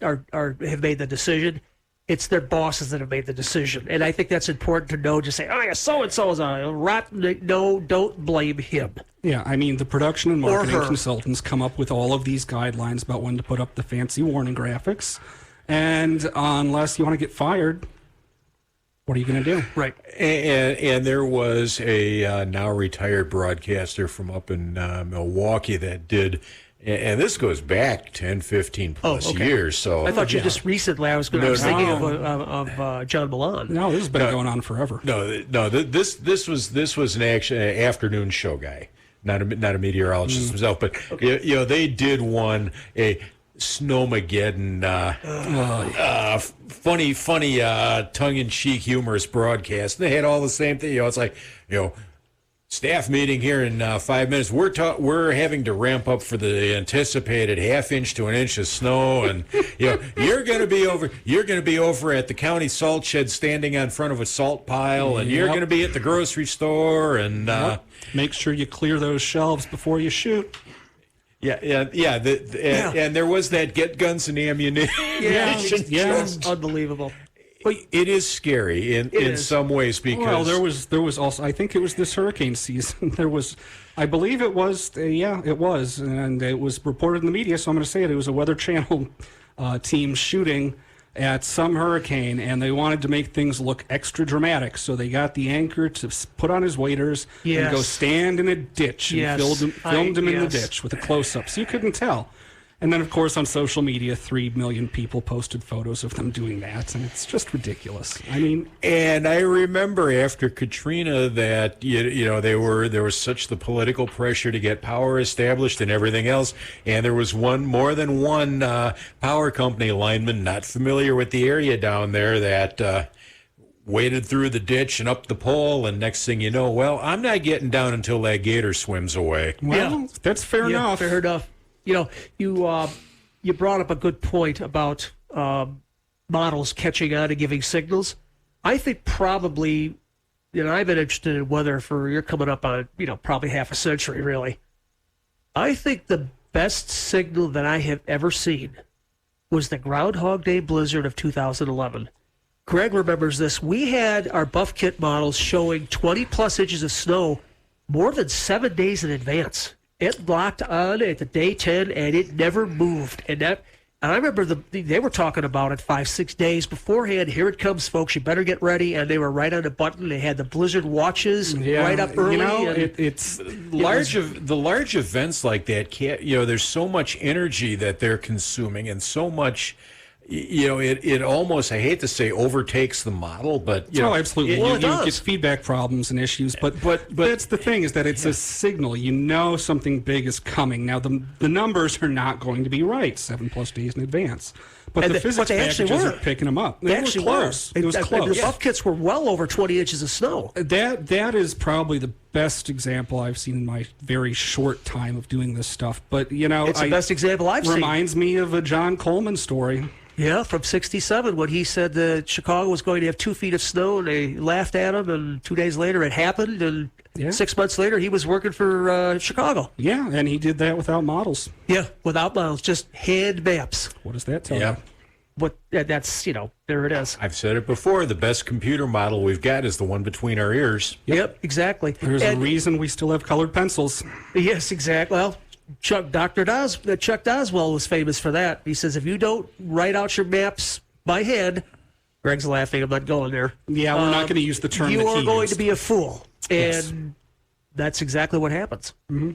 have made the decision. It's their bosses that have made the decision. And I think that's important to know. Just say, so-and-so is a rotten. No, don't blame him. Yeah, I mean, the production and marketing consultants come up with all of these guidelines about when to put up the fancy warning graphics. And unless you want to get fired, what are you going to do? Right. And there was a now retired broadcaster from up in Milwaukee that did, and this goes back 10, 15 plus years. So I thought you just recently. I was thinking of John Milan. No, this has been going on forever. No. This was an afternoon show guy, not a meteorologist himself, but they did a Snowmageddon, funny, tongue-in-cheek, humorous broadcast. They had all the same thing. It's like, staff meeting here in 5 minutes. We're having to ramp up for the anticipated half inch to an inch of snow, and you're going to be over at the county salt shed, standing in front of a salt pile, and you're going to be at the grocery store, and make sure you clear those shelves before you shoot. And there was that get guns and ammunition. It's unbelievable. But it is scary in some ways because there was also, I think it was this hurricane season. There was, I believe it was, it was, and it was reported in the media. So I'm going to say it. It was a Weather Channel team shooting at some hurricane, and they wanted to make things look extra dramatic. So they got the anchor to put on his waders and go stand in a ditch and filmed him in the ditch with a close-up, so you couldn't tell. And then, of course, on social media, 3 million people posted photos of them doing that, and it's just ridiculous. I mean, and I remember after Katrina that there was such the political pressure to get power established and everything else, and there was more than one power company lineman not familiar with the area down there that waded through the ditch and up the pole, and next thing you know, well, I'm not getting down until that gator swims away. Well, that's fair enough. Fair enough. You brought up a good point about models catching on and giving signals. I think probably, I've been interested in weather you're coming up on, probably half a century, really. I think the best signal that I have ever seen was the Groundhog Day blizzard of 2011. Greg remembers this. We had our Buff Kit models showing 20-plus inches of snow more than 7 days in advance. It locked on at the day 10, and it never moved. And I remember they were talking about it 5-6 days beforehand. Here it comes, folks. You better get ready. And they were right on the button. They had the blizzard watches right up early. It's the large events like that. There's so much energy that they're consuming, and so much. it almost, I hate to say, overtakes the model, but absolutely. Well, you it does. get feedback problems and issues, but that's the thing, is that it's a signal. You know something big is coming. Now the numbers are not going to be right 7+ days in advance, but the physics packages are picking them up. They were close. It was close. The buff kits were well over 20 inches of snow. That is probably the best example I've seen in my very short time of doing this stuff. But it's the best example I've seen. Reminds me of a John Coleman story. Yeah, from '67, when he said that Chicago was going to have 2 feet of snow, and they laughed at him, and 2 days later it happened, and 6 months later he was working for Chicago. Yeah, and he did that without models. Yeah, without models, just hand maps. What does that tell you? That's, there it is. I've said it before, the best computer model we've got is the one between our ears. Yep, exactly. There's a reason we still have colored pencils. Yes, exactly. Well, Chuck Doswell was famous for that. He says, if you don't write out your maps by hand, Greg's laughing, I'm not going there. Yeah, we're not going to use the term you that are he going used. to be a fool. And that's exactly what happens. Mm-hmm.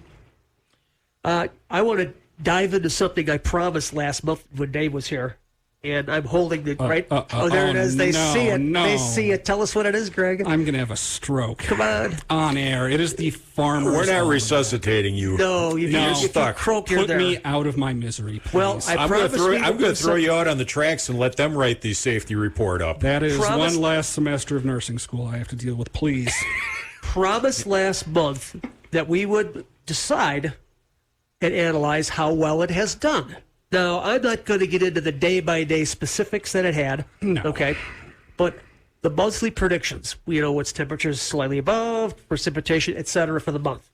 I want to dive into something I promised last month when Dave was here. And I'm holding it right. There it is. They see it. No. They see it. Tell us what it is, Greg. I'm going to have a stroke. Come on. On air. It is the Farmer's We're not Almanac. resuscitating you. No, you're stuck. Put me out of my misery, please. Well, I'm going to throw you out on the tracks and let them write the safety report up. That is one last semester of nursing school I have to deal with, please. Promised last month that we would decide and analyze how well it has done. Now, I'm not going to get into the day-by-day specifics that it had. No. Okay. But the monthly predictions, what's temperatures slightly above, precipitation, et cetera, for the month.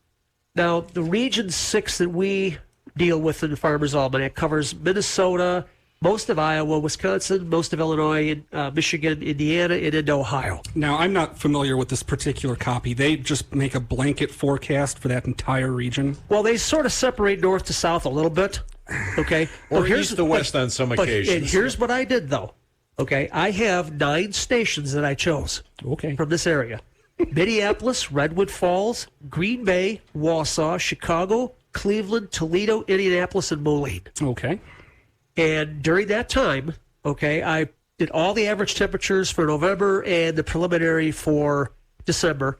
Now, the Region 6 that we deal with in the Farmer's Almanac covers Minnesota, most of Iowa, Wisconsin, most of Illinois, Michigan, Indiana, and into Ohio. Now, I'm not familiar with this particular copy. They just make a blanket forecast for that entire region? Well, they sort of separate north to south a little bit. Okay. Or east to west on some occasions. And here's what I did, though. Okay. I have 9 stations that I chose from this area. Minneapolis, Redwood Falls, Green Bay, Wausau, Chicago, Cleveland, Toledo, Indianapolis, and Moline. Okay. And during that time, I did all the average temperatures for November and the preliminary for December,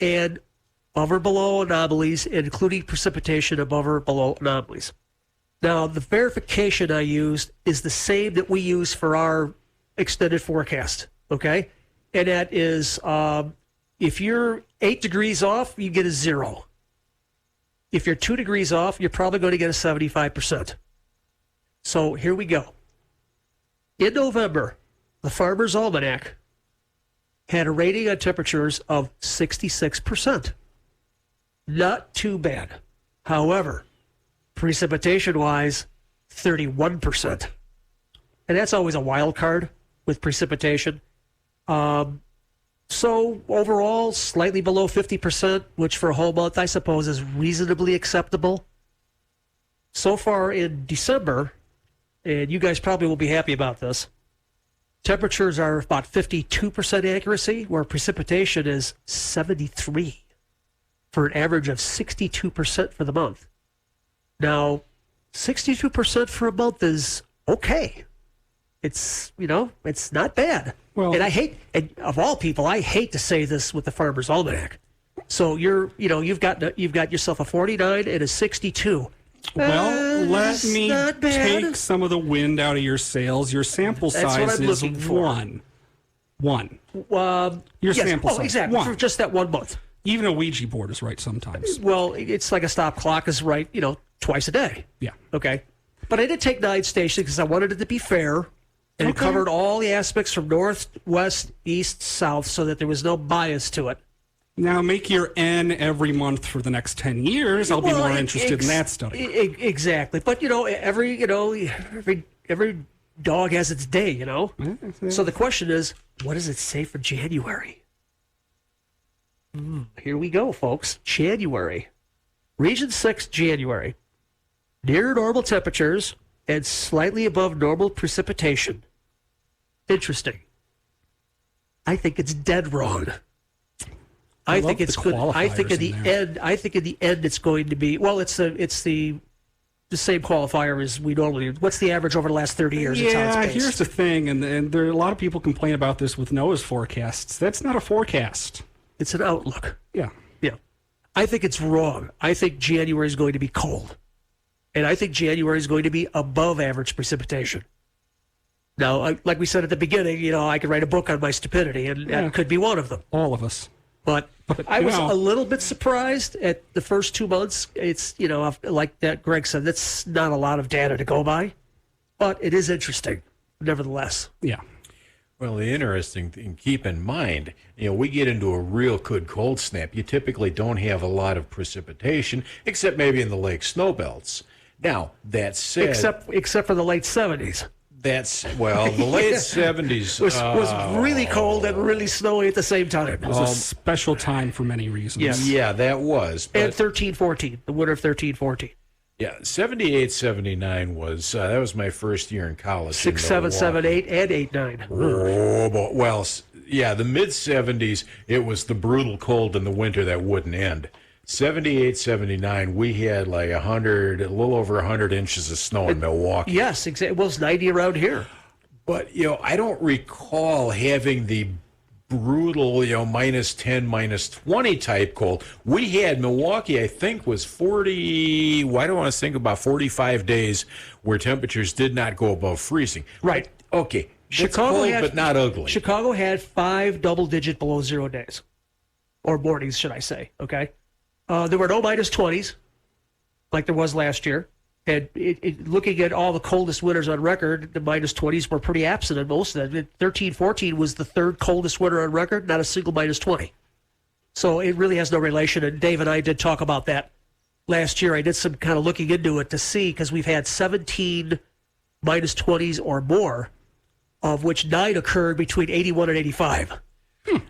and above or below anomalies, including precipitation above or below anomalies. Now, the verification I used is the same that we use for our extended forecast, okay? And that is, if you're 8 degrees off, you get a 0. If you're 2 degrees off, you're probably going to get a 75%. So here we go. In November, the Farmer's Almanac had a rating on temperatures of 66%. Not too bad. However, precipitation-wise, 31%. And that's always a wild card with precipitation. So overall, slightly below 50%, which for a whole month, I suppose, is reasonably acceptable. So far in December, and you guys probably will be happy about this, temperatures are about 52% accuracy, where precipitation is 73%, for an average of 62% for the month. Now, 62% for a month is okay. It's, it's not bad. Well, and of all people, I hate to say this with the Farmer's Almanac. So you've got yourself a 49 and a 62. Well, let me not bad. take some of the wind out of your sails. Your sample That's size what I'm is looking for. one. Your Yes. sample size. Exactly. One. For just that 1 month. Even a Ouija board is right sometimes. Well, it's like a stop clock is right, twice a day. Yeah. Okay. But I did take 9 stations because I wanted it to be fair. And it covered all the aspects from north, west, east, south, so that there was no bias to it. Now make your N every month for the next 10 years. I'll be more interested in that study. Exactly. But, every dog has its day, So the question is, what does it say for January? Here we go, folks. January. Region 6, January. Near normal temperatures and slightly above normal precipitation. Interesting. I think it's dead wrong. I think it's good. I think in the end it's going to be, well, it's the the same qualifier as we normally do. What's the average over the last 30 years? Yeah, here's the thing, and there are a lot of people complain about this with NOAA's forecasts. That's not a forecast. It's an outlook. Yeah. Yeah. I think it's wrong. I think January is going to be cold. And I think January is going to be above average precipitation. Now, like we said at the beginning, I could write a book on my stupidity, and that could be one of them. All of us. But I was a little bit surprised at the first 2 months. It's, like that Greg said, that's not a lot of data to go by. But it is interesting, nevertheless. Yeah. Well, the interesting thing, keep in mind, we get into a real good cold snap. You typically don't have a lot of precipitation, except maybe in the lake snowbelts. Now, that said... Except for the late 70s. The late 70s... was really cold and really snowy at the same time. It was a special time for many reasons. Yes. Yeah, that was. And 13-14, the winter of 13-14. Yeah, 78, 79 was, that was my first year in college. 6, 7, 7, 8, and 8, 9. Oh, boy. Well, yeah, the mid-70s, it was the brutal cold in the winter that wouldn't end. 78, 79, we had like a little over 100 inches of snow in Milwaukee. Yes, exactly. Well, it's 90 around here. But, I don't recall having the brutal, minus 10, minus 20 type cold. We had Milwaukee, I think, was 40, I don't want to think about 45 days where temperatures did not go above freezing. Right. But, okay. Chicago cold, had, but not ugly. Chicago had 5 double-digit below zero days. Or mornings, should I say, okay? There were no minus 20s, like there was last year. And looking at all the coldest winters on record, the minus 20s were pretty absent in most of them. 13-14 was the third coldest winter on record, not a single minus 20. So it really has no relation. And Dave and I did talk about that last year. I did some kind of looking into it to see, because we've had 17 minus 20s or more, of which 9 occurred between 81 and 85,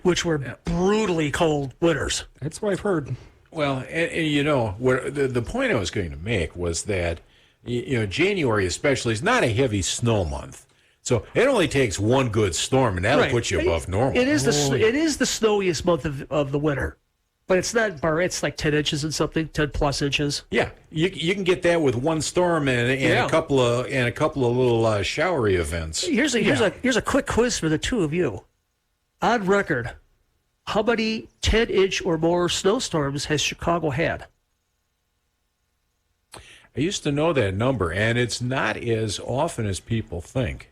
which were brutally cold winters. That's what I've heard. Well, and what the point I was going to make was that, January especially is not a heavy snow month. So it only takes one good storm, and that'll put you above normal. It is the snowiest month of the winter. But it's not, it's like 10 inches and something, 10 plus inches. Yeah, you can get that with one storm and a couple of little showery events. Here's a quick quiz for the two of you. On record, how many 10-inch or more snowstorms has Chicago had? I used to know that number, and it's not as often as people think.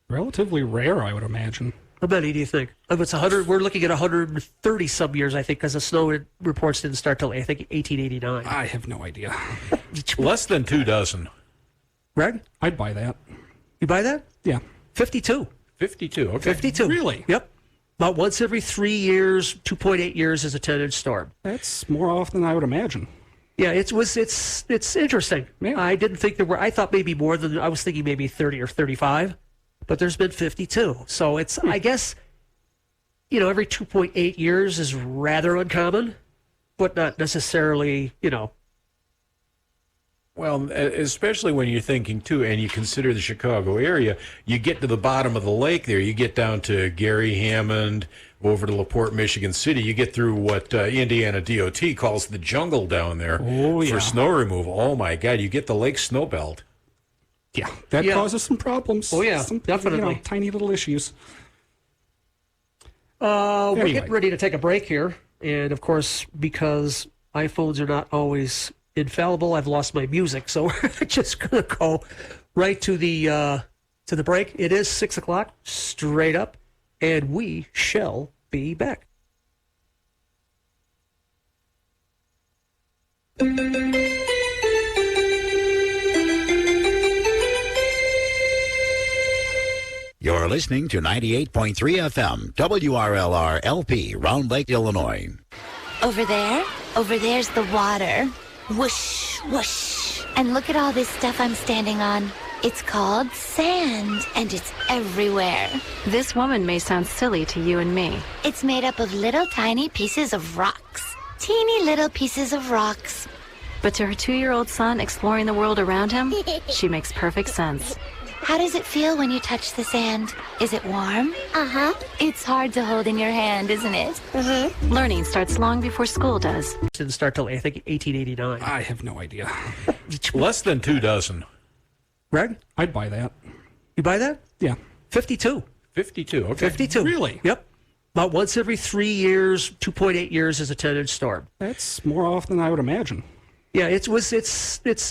Relatively rare, I would imagine. How many do you think? If it's 100, we're looking at 130 some years, I think, because the snow reports didn't start till, I think, 1889. I have no idea. Less than 2 dozen. Greg? I'd buy that. You buy that? Yeah. 52. 52, okay. 52. Really? Yep. About once every 3 years, 2.8 years is a 10-inch storm. That's more often than I would imagine. Yeah, it's interesting. Yeah. I didn't think there were. I thought maybe more than. I was thinking maybe 30 or 35, but there's been 52. So it's. I guess, every 2.8 years is rather uncommon, but not necessarily. Well, especially when you're thinking, too, and you consider the Chicago area, you get to the bottom of the lake there, you get down to Gary Hammond, over to LaPorte, Michigan City, you get through what Indiana DOT calls the jungle down there for snow removal. Oh, my God, you get the lake snowbelt. Yeah, that causes some problems. Oh, yeah, definitely. Tiny little issues. We're getting ready to take a break here. And, of course, because iPhones are not always infallible, I've lost my music, so we're just going to go right to the break. It is 6 o'clock, straight up, and we shall be back. You're listening to 98.3 FM, WRLR LP, Round Lake, Illinois. Over there's the water. Whoosh, whoosh. And look at all this stuff I'm standing on. It's called sand, and it's everywhere. This woman may sound silly to you and me. It's made up of little tiny pieces of rocks. Teeny little pieces of rocks. But to her 2-year-old son exploring the world around him, she makes perfect sense. How does it feel when you touch the sand? Is it warm? Uh-huh. It's hard to hold in your hand, isn't it? Mm-hmm. Learning starts long before school does. Didn't start till, I think, 1889. I have no idea. Less than 2 dozen. Greg, I'd buy that. you buy that? Yeah. 52. 52. Okay. 52. Really? Yep. About once every 3 years, 2.8 years is a 10-inch storm. That's more often than I would imagine. Yeah, it's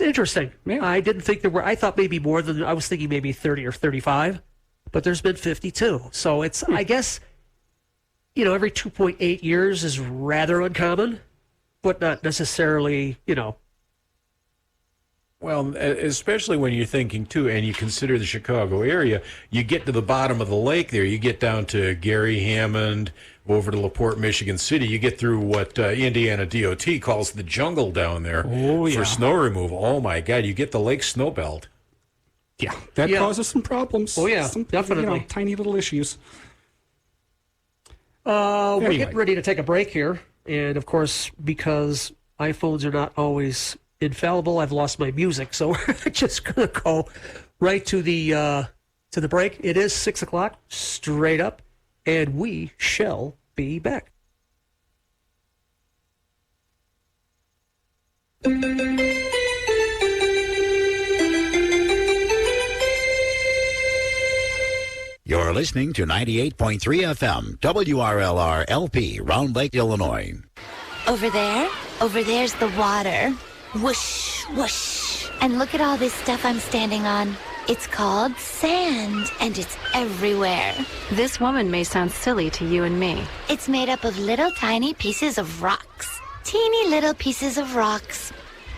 interesting. Yeah. I didn't think there were. I thought maybe more than. I was thinking maybe 30 or 35, but there's been 52. So it's. I guess, every 2.8 years is rather uncommon, but not necessarily. Well, especially when you're thinking, too, and you consider the Chicago area, you get to the bottom of the lake there, you get down to Gary Hammond, over to LaPorte, Michigan City, you get through what Indiana DOT calls the jungle down there for snow removal. Oh, my God, you get the lake snow belt. Yeah, that causes some problems. Oh, yeah, some, definitely. Tiny little issues. We're getting ready to take a break here. And, of course, because iPhones are not always infallible, I've lost my music. So we're just going to go right to the break. It is 6 o'clock, straight up, and we shall be back. You're listening to 98.3 FM, WRLR LP, Round Lake, Illinois. Over there's the water. Whoosh, whoosh. And look at all this stuff I'm standing on. It's called sand, and it's everywhere. This woman may sound silly to you and me. It's made up of little tiny pieces of rocks. Teeny little pieces of rocks.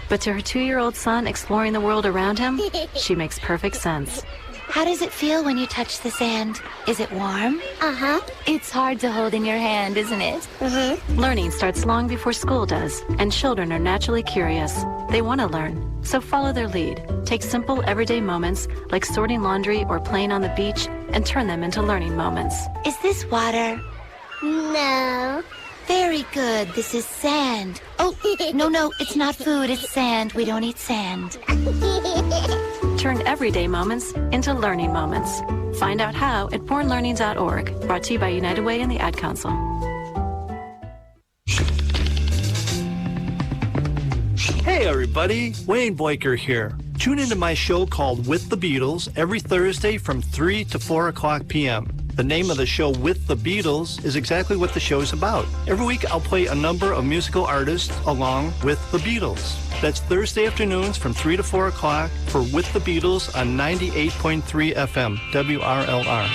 But to her 2-year-old son exploring the world around him, she makes perfect sense. How does it feel when you touch the sand? Is it warm? Uh-huh. It's hard to hold in your hand, isn't it? Mm-hmm. Learning starts long before school does, and children are naturally curious. They want to learn, so follow their lead. Take simple, everyday moments like sorting laundry or playing on the beach and turn them into learning moments. Is this water? No. Very good. This is sand. Oh, no, it's not food. It's sand. We don't eat sand. Turn everyday moments into learning moments. Find out how at bornlearning.org. Brought to you by United Way and the Ad Council. Hey everybody, Wayne Boyker here. Tune into my show called With the Beatles every Thursday from 3 to 4 o'clock p.m. The name of the show With the Beatles is exactly what the show is about. Every week I'll play a number of musical artists along with the Beatles. That's Thursday afternoons from 3 to 4 o'clock for With the Beatles on 98.3 FM, WRLR.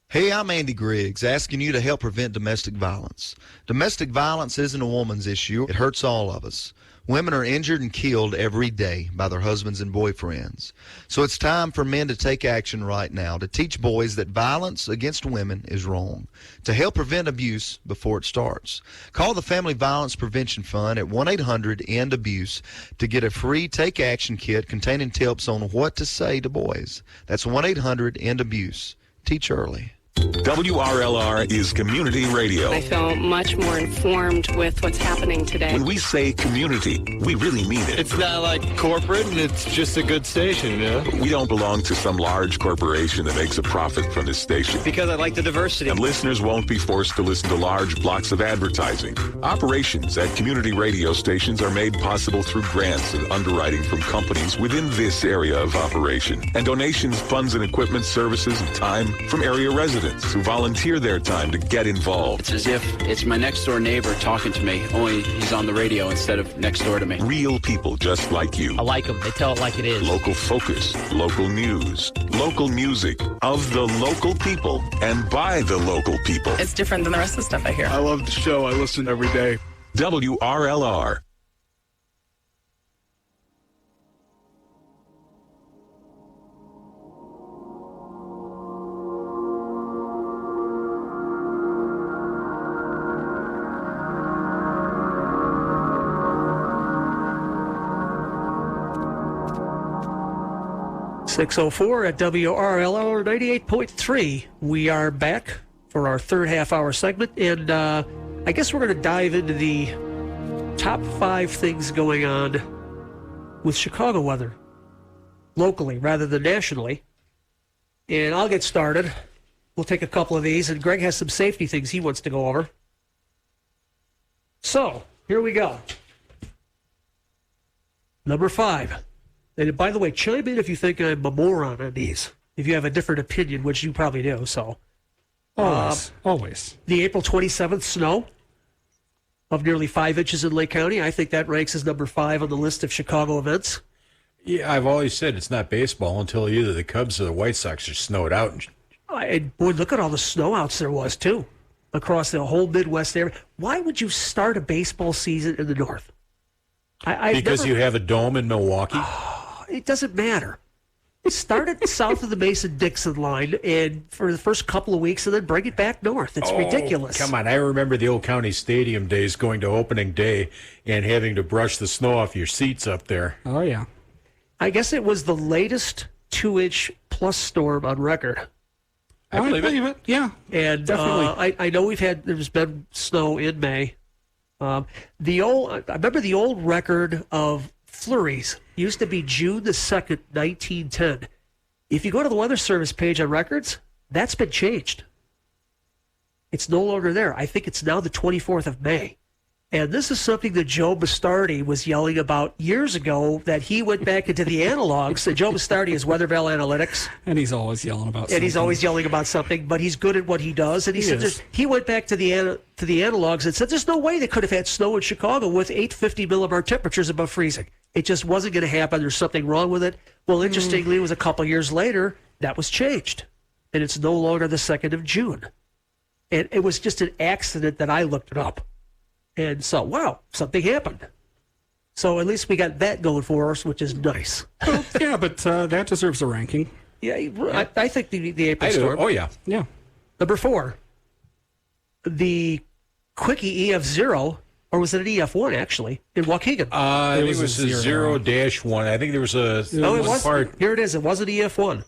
Hey, I'm Andy Griggs, asking you to help prevent domestic violence. Domestic violence isn't a woman's issue. It hurts all of us. Women are injured and killed every day by their husbands and boyfriends. So it's time for men to take action right now to teach boys that violence against women is wrong, to help prevent abuse before it starts. Call the Family Violence Prevention Fund at 1-800-END-ABUSE to get a free Take Action kit containing tips on what to say to boys. That's 1-800-END-ABUSE. Teach early. WRLR is community radio. I feel much more informed with what's happening today. When we say community, we really mean it. It's not like corporate, and it's just a good station, We don't belong to some large corporation that makes a profit from this station. Because I like the diversity. And listeners won't be forced to listen to large blocks of advertising. Operations at community radio stations are made possible through grants and underwriting from companies within this area of operation. And donations, funds, and equipment, services, and time from area residents who volunteer their time to get involved. It's as if it's my next door neighbor talking to me, only he's on the radio instead of next door to me. Real people just like you. I like them. They tell it like it is. Local focus, local news, local music, of the local people, and by the local people. It's different than the rest of the stuff I hear. I love the show. I listen every day. WRLR. .604 at WRLR 98.3. We are back for our third half-hour segment, and I guess we're going to dive into the top 5 things going on with Chicago weather locally rather than nationally. And I'll get started. We'll take a couple of these, and Greg has some safety things he wants to go over. So, here we go. Number 5. And by the way, chime in if you think I'm a moron on these. If you have a different opinion, which you probably do. So, Always. the April 27th snow of nearly 5 inches in Lake County. I think that ranks as number 5 on the list of Chicago events. Yeah, I've always said it's not baseball until either the Cubs or the White Sox are snowed out. And boy, look at all the snowouts there was, too, across the whole Midwest area. Why would you start a baseball season in the North? Because you have a dome in Milwaukee? It doesn't matter. It started south of the Mason-Dixon line and for the first couple of weeks and then bring it back north. It's ridiculous. Come on. I remember the old County Stadium days going to opening day and having to brush the snow off your seats up there. Oh, yeah. I guess it was the latest 2-inch plus storm on record. I believe it. Yeah. And definitely. I know there's been snow in May. I remember the old record of flurries used to be June the 2nd, 1910. If you go to the Weather Service page on records, that's been changed. It's no longer there. I think it's now the 24th of May. And this is something that Joe Bastardi was yelling about years ago, that he went back into the analogs. And Joe Bastardi is Weatherville Analytics. And he's always yelling about something. And he's always yelling about something, but he's good at what he does. And he went back to the analogs and said there's no way they could have had snow in Chicago with 850 millibar temperatures above freezing. It just wasn't going to happen. There's something wrong with it. Well, interestingly, it was a couple years later that was changed. And it's no longer the 2nd of June. And it was just an accident that I looked it up. And so, wow, something happened. So at least we got that going for us, which is nice. Well, yeah, but that deserves a ranking. Yeah, I think the April storm. Oh, yeah. Yeah. Number 4, the Quickie EF0, or was it an EF1 actually, in Waukegan? I think it was a 0-1. I think there was a part. Here it is. It was an EF1.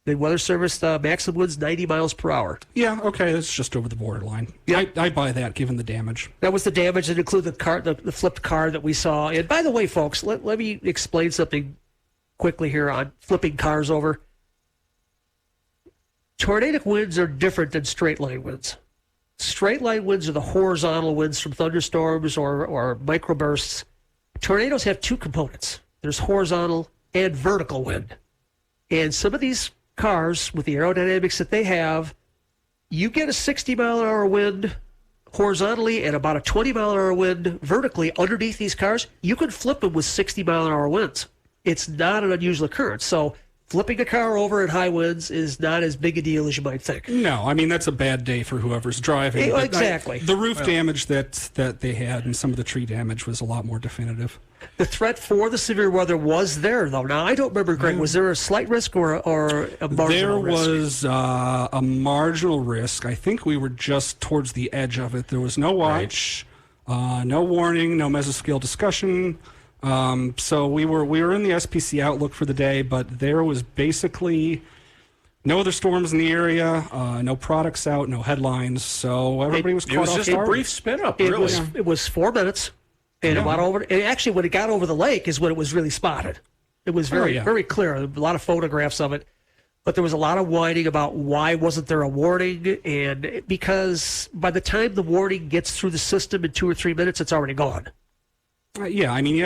The Weather Service maximum winds 90 miles per hour. Yeah, okay, that's just over the borderline. Yeah. I buy that, given the damage. That was the damage that included the flipped car that we saw. And by the way, folks, let me explain something quickly here on flipping cars over. Tornadic winds are different than straight line winds. Straight line winds are the horizontal winds from thunderstorms or microbursts. Tornadoes have 2 components. There's horizontal and vertical wind. And some of these cars, with the aerodynamics that they have, you get a 60-mile-an-hour wind horizontally and about a 20-mile-an-hour wind vertically underneath these cars. You can flip them with 60-mile-an-hour winds. It's not an unusual occurrence. So flipping a car over at high winds is not as big a deal as you might think. No, I mean, that's a bad day for whoever's driving. Exactly. The roof damage that they had and some of the tree damage was a lot more definitive. The threat for the severe weather was there, though. Now, I don't remember, Greg, was there a slight risk or a marginal risk? There was a marginal risk. I think we were just towards the edge of it. There was no watch, no warning, no mesoscale discussion. So we were in the SPC outlook for the day, but there was basically no other storms in the area, no products out, no headlines. So everybody was caught off guard. It was just a brief spin up, really. It was 4 minutes. And actually, when it got over the lake is when it was really spotted. It was very clear. A lot of photographs of it. But there was a lot of whining about why wasn't there a warning. And because by the time the warning gets through the system in 2 or 3 minutes, it's already gone. Yeah, I mean,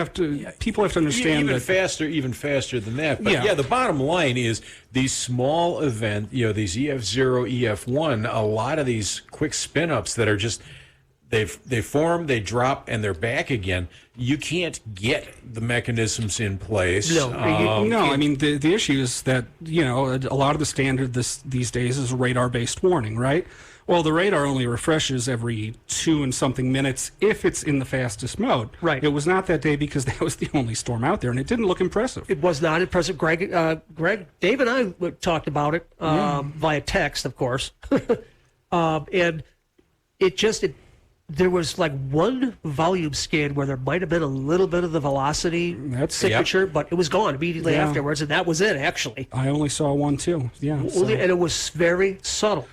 people have to understand even faster than that. But the bottom line is these small event, these EF0, EF1, a lot of these quick spin-ups that are just, they form, they drop, and they're back again. You can't get the mechanisms in place. No, I mean, the issue is that, a lot of the standard these days is radar-based warning, right? Well, the radar only refreshes every 2 and something minutes if it's in the fastest mode. Right. It was not that day because that was the only storm out there, and it didn't look impressive. It was not impressive. Greg, Dave and I talked about it via text, of course. And there was like one volume scan where there might have been a little bit of the velocity signature, but it was gone immediately afterwards, and that was it, actually. I only saw one, too. Yeah. And it was very subtle.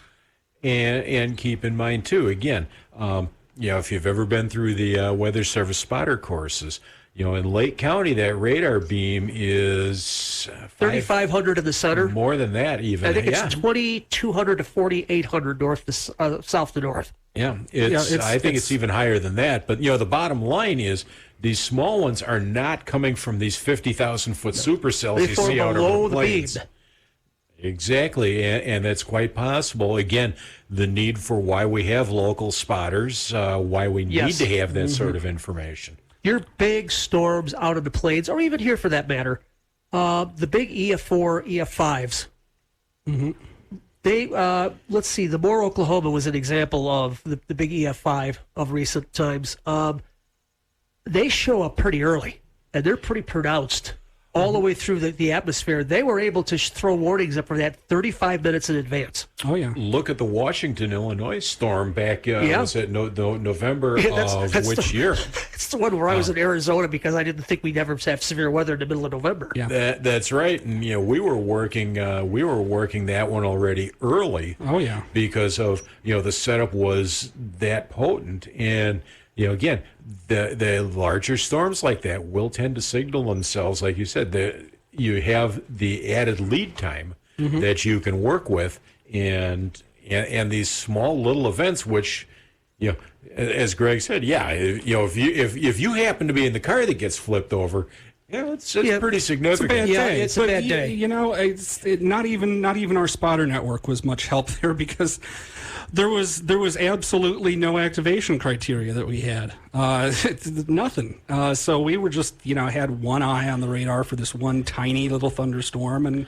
And keep in mind, too, again, if you've ever been through the Weather Service spotter courses, in Lake County, that radar beam is 3,500 in the center. More than that, even. I think it's 2,200 to 4,800 north to south to north. Yeah, I think it's even higher than that. But the bottom line is these small ones are not coming from these 50,000-foot supercells They you form see out below over the the plains. beam. Exactly, and that's quite possible. Again, the need for why we have local spotters, why we need to have that sort of information. Your big storms out of the plains, or even here for that matter, the big EF4, EF5s. They, let's see, the Moore, Oklahoma was an example of the big EF5 of recent times. They show up pretty early, and they're pretty pronounced all the way through the atmosphere. They were able to throw warnings up for that 35 minutes in advance. Oh, yeah. Look at the Washington, Illinois storm back, was it November of which year? It's the one where I was in Arizona because I didn't think we'd ever have severe weather in the middle of November. Yeah. That's right. And, we were working that one already early. Oh, yeah. Because of, the setup was that potent. And, again, the larger storms like that will tend to signal themselves, like you said, you have the added lead time that you can work with, and these small little events, which, as Greg said, if you happen to be in the car that gets flipped over, it's pretty significant. It's a bad day. Not even our spotter network was much help there because there was absolutely no activation criteria that we had. Nothing. So we were just had one eye on the radar for this one tiny little thunderstorm, and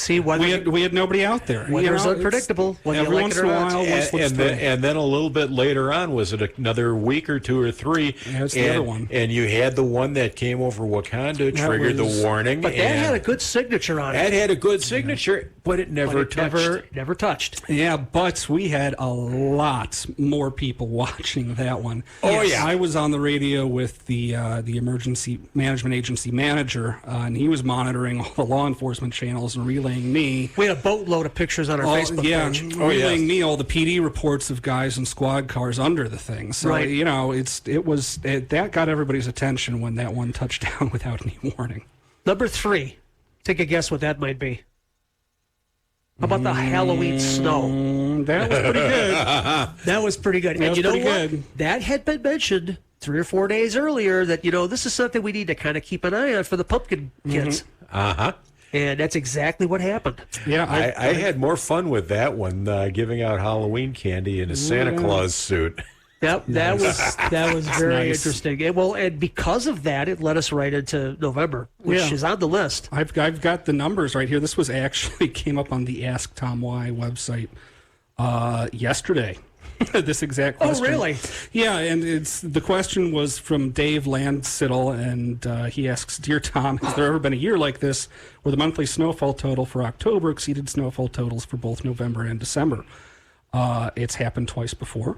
we had nobody out there. Weather's unpredictable. Every once in a while, and then a little bit later on, was it another week or two or three? That's the other one. And you had the one that came over Wakanda, triggered the warning. But that had a good signature on it. That had a good signature, but it never touched. Never touched. Yeah, but we had a lot more people watching that one. Oh, yeah. I was on the radio with the emergency management agency manager, and he was monitoring all the law enforcement channels and relaying me. We had a boatload of pictures on our Facebook page. Relaying me all the PD reports of guys in squad cars under the thing. So that got everybody's attention when that one touched down without any warning. Number 3, take a guess what that might be. How about the Halloween snow? That was pretty good. That was pretty good. And you know what? That had been mentioned 3 or 4 days earlier that this is something we need to kind of keep an eye on for the pumpkin kids. And that's exactly what happened. Yeah, I had more fun with that one, giving out Halloween candy in a Santa Claus suit. That was very interesting. And because of that, it led us right into November, which is on the list. I've got the numbers right here. This was actually came up on the Ask Tom Y website yesterday. This exact question. Oh, really? Yeah, and the question was from Dave Landsiddle, and he asks, "Dear Tom, has there ever been a year like this where the monthly snowfall total for October exceeded snowfall totals for both November and December?" It's happened twice before.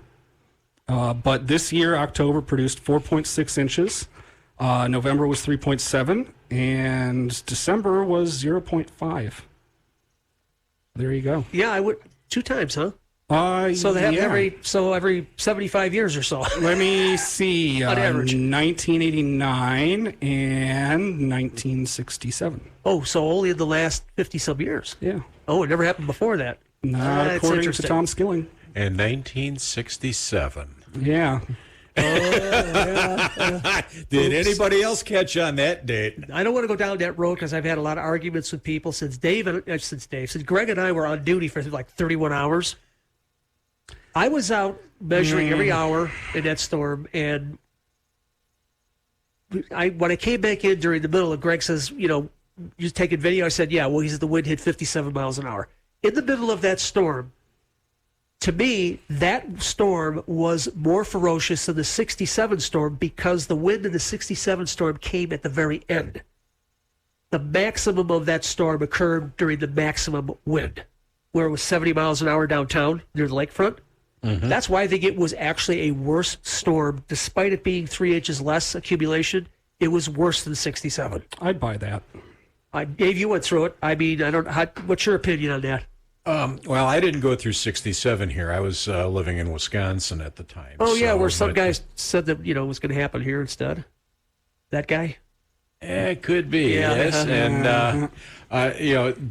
But this year, October produced 4.6 inches. November was 3.7, and December was 0.5. There you go. Yeah, I would 2 times, huh? So they have every 75 years or so. Let me see. On average. 1989 and 1967. Oh, so only in the last 50-some years. Yeah. Oh, it never happened before that. Not according to Tom Skilling. And 1967. Yeah. Did anybody else catch on that date? I don't want to go down that road because I've had a lot of arguments with people since Greg and I were on duty for like 31 hours. I was out measuring every hour in that storm, and when I came back in during the middle, and Greg says, you're taking video, I said, yeah, well, he said the wind hit 57 miles an hour. In the middle of that storm, to me, that storm was more ferocious than the 67 storm because the wind in the 67 storm came at the very end. The maximum of that storm occurred during the maximum wind, where it was 70 miles an hour downtown near the lakefront. Mm-hmm. That's why I think it was actually a worse storm. Despite it being 3 inches less accumulation, it was worse than 67. I'd buy that. Dave, you went through it. I mean, what's your opinion on that? Well, I didn't go through 67 here. I was living in Wisconsin at the time. Oh, yeah, where some guys said that, it was going to happen here instead. That guy? It could be, Yeah. yes, and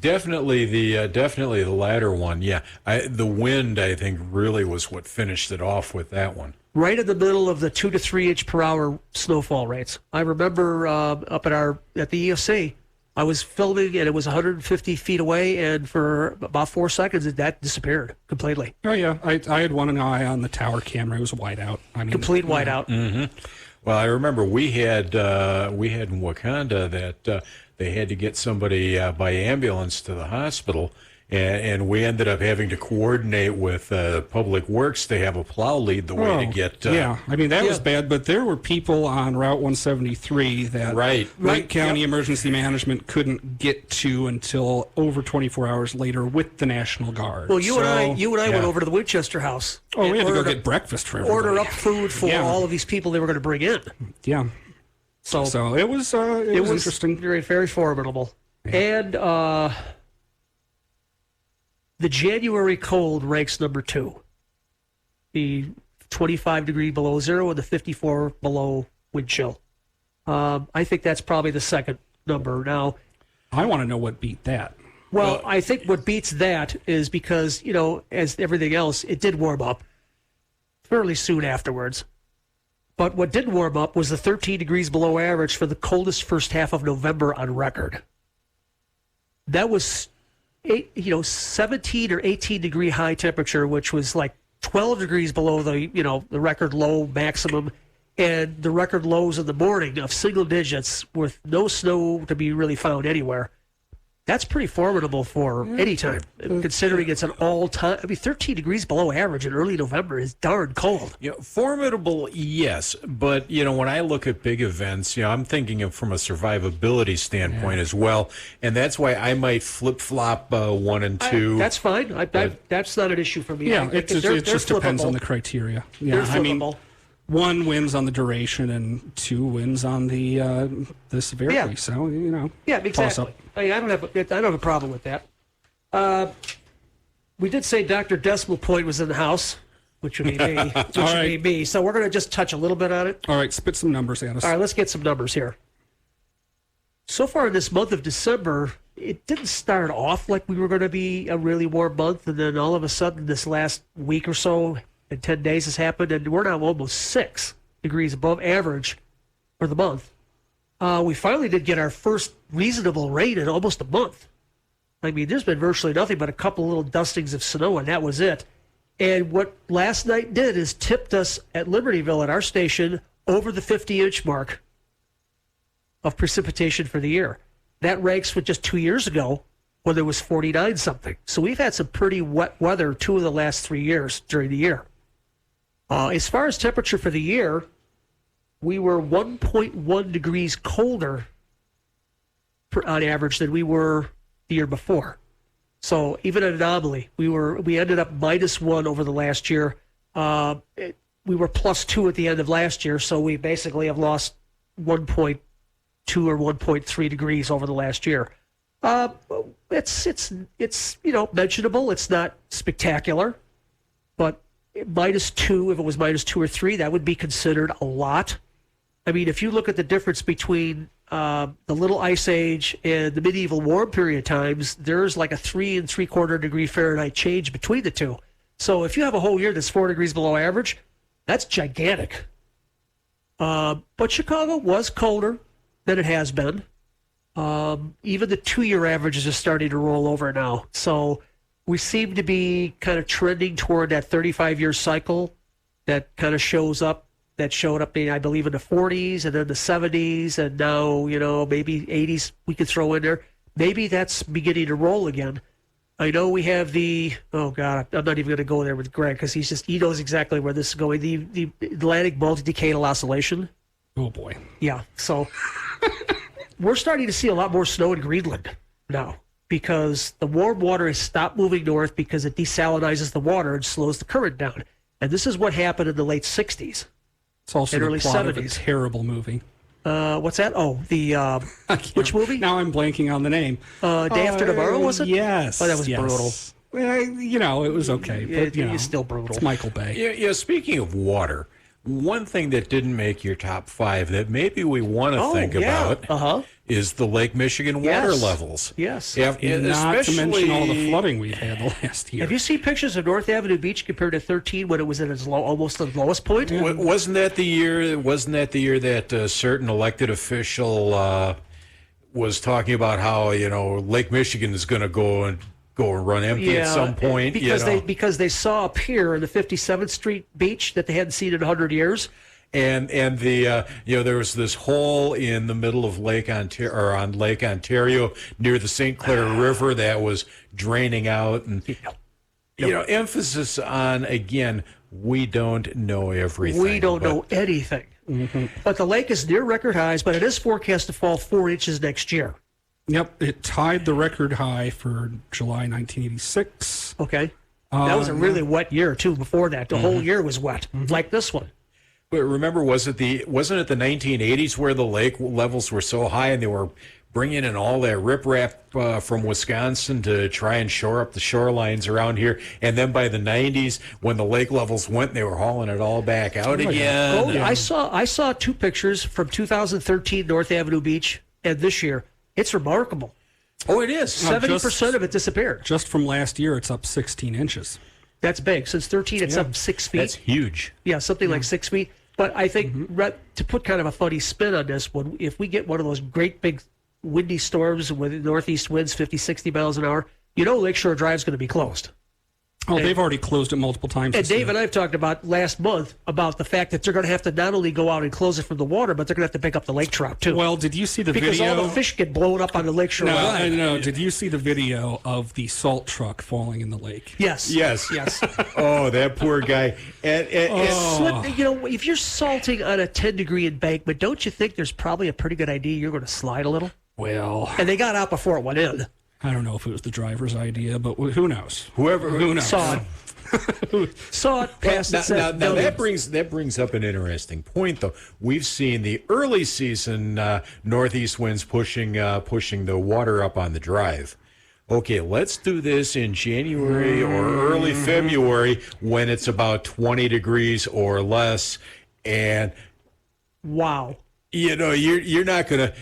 definitely the latter one. Yeah, the wind, I think, really was what finished it off with that one. Right in the middle of the 2 to 3 inch per hour snowfall rates. I remember up at the EOC, I was filming and it was 150 feet away, and for about 4 seconds, that disappeared completely. Oh yeah, I had one eye on the tower camera. It was whiteout. I mean, Complete whiteout. Mm-hmm. Well, I remember we had in Wakanda that they had to get somebody by ambulance to the hospital, and we ended up having to coordinate with Public Works to have a plow lead the way to get. Yeah, I mean that was bad, but there were people on Route 173 that Wright County Emergency Management couldn't get to until over 24 hours later with the National Guard. Well, you and I went over to the Winchester House. Oh, we had to go get breakfast for everybody. Order up food for all of these people they were going to bring in. Yeah. So it was interesting. Very, very formidable. And the January cold ranks number 2. The 25 degree below zero and the 54 below wind chill. I think that's probably the second number. Now, I want to know what beat that. Well, I think what beats that is because, as everything else, it did warm up fairly soon afterwards. But what didn't warm up was the 13 degrees below average for the coldest first half of November on record. That was 17 or 18 degree high temperature, which was like 12 degrees below the record low maximum, and the record lows in the morning of single digits with no snow to be really found anywhere. That's pretty formidable for any time, considering it's an all-time. 13 degrees below average in early November is darn cold. Formidable, yes, but when I look at big events, I'm thinking of from a survivability standpoint as well, and that's why I might flip-flop 1 and 2. That's fine. That's not an issue for me. Yeah, it just depends on the criteria. Yeah, I mean, 1 wins on the duration and 2 wins on the severity. Yeah. So yeah, exactly. I don't have a problem with that. We did say Dr. Decimal Point was in the house, which would be me. Be me. So we're going to just touch a little bit on it. All right, spit some numbers at us. All right, let's get some numbers here. So far in this month of December, it didn't start off like we were going to be a really warm month, and then all of a sudden this last week or so, in 10 days has happened, and we're now almost 6 degrees above average for the month. We finally did get our first reasonable rain in almost a month. I mean, there's been virtually nothing but a couple little dustings of snow, and that was it. And what last night did is tipped us at Libertyville at our station over the 50-inch mark of precipitation for the year. That ranks with just 2 years ago when there was 49-something. So we've had some pretty wet weather 2 of the last 3 years during the year. As far as temperature for the year, we were 1.1 degrees colder on average than we were the year before. So even an anomaly. We ended up -1 over the last year. We were +2 at the end of last year, so we basically have lost 1.2 or 1.3 degrees over the last year. It's mentionable. It's not spectacular, but -2, if it was -2 or 3, that would be considered a lot. I mean, if you look at the difference between the Little Ice Age and the medieval warm period times, there's like a 3 3/4 degree Fahrenheit change between the two. So if you have a whole year that's 4 degrees below average, that's gigantic. But Chicago was colder than it has been. Even the 2-year averages are starting to roll over now. So we seem to be kind of trending toward that 35-year cycle that kind of showed up, I believe, in the 40s and then the 70s, and now, maybe 80s we could throw in there. Maybe that's beginning to roll again. I know we have I'm not even going to go there with Greg because he knows exactly where this is going. The Atlantic multi-decadal oscillation. Oh, boy. Yeah, so we're starting to see a lot more snow in Greenland now, because the warm water has stopped moving north because it desalinizes the water and slows the current down. And this is what happened in the late 60s. It's also and the early plot 70s. of a terrible movie. What's that? Oh, which movie? Now I'm blanking on the name. Day After Tomorrow, was it? Yes. Oh, that was brutal. Well, it was okay, but it's still brutal. It's Michael Bay. Yeah. Speaking of water, one thing that didn't make your top 5 that maybe we want to think about is the Lake Michigan water levels. Yes. Not to mention all the flooding we've had the last year. Have you seen pictures of North Avenue Beach compared to 13 when it was at its almost the lowest point? Wasn't that the year? Wasn't that the year that a certain elected official was talking about how Lake Michigan is going to go and run empty at some point? Because they saw a pier in the 57th Street beach that they hadn't seen in 100 years. And the there was this hole in the middle of Lake Ontario near the St. Clair River that was draining out, and emphasis on, again, we don't know everything. We don't know anything. Mm-hmm. But the lake is near record highs, but it is forecast to fall 4 inches next year. Yep, it tied the record high for July 1986. Okay. That was a really wet year, too, before that. The whole year was wet, like this one. But remember, wasn't it the 1980s where the lake levels were so high and they were bringing in all that riprap from Wisconsin to try and shore up the shorelines around here? And then by the 90s, when the lake levels went, they were hauling it all back out again. Oh, yeah. I saw 2 pictures from 2013 North Avenue Beach and this year. It's remarkable. Oh, it is. 70% of it disappeared. Just from last year, it's up 16 inches. That's big. Since 13, it's up 6 feet. That's huge. Yeah, something like 6 feet. But I think to put kind of a funny spin on this, if we get one of those great big windy storms with northeast winds 50, 60 miles an hour, Lakeshore Drive is going to be closed. Oh, they've already closed it multiple times. And Dave and I have talked about last month about the fact that they're going to have to not only go out and close it from the water, but they're going to have to pick up the lake trout, too. Well, did you see the because video? Because all the fish get blown up on the lakeshore. No. Did you see the video of the salt truck falling in the lake? Yes. Oh, that poor guy. If you're salting on a 10-degree embankment, don't you think there's probably a pretty good idea you're going to slide a little? Well. And they got out before it went in. I don't know if it was the driver's idea, but who knows? Who knows? Saw it, passed it. Now that brings up an interesting point, though. We've seen the early season northeast winds pushing the water up on the drive. Okay, let's do this in January or early February when it's about 20 degrees or less, and wow. You're not gonna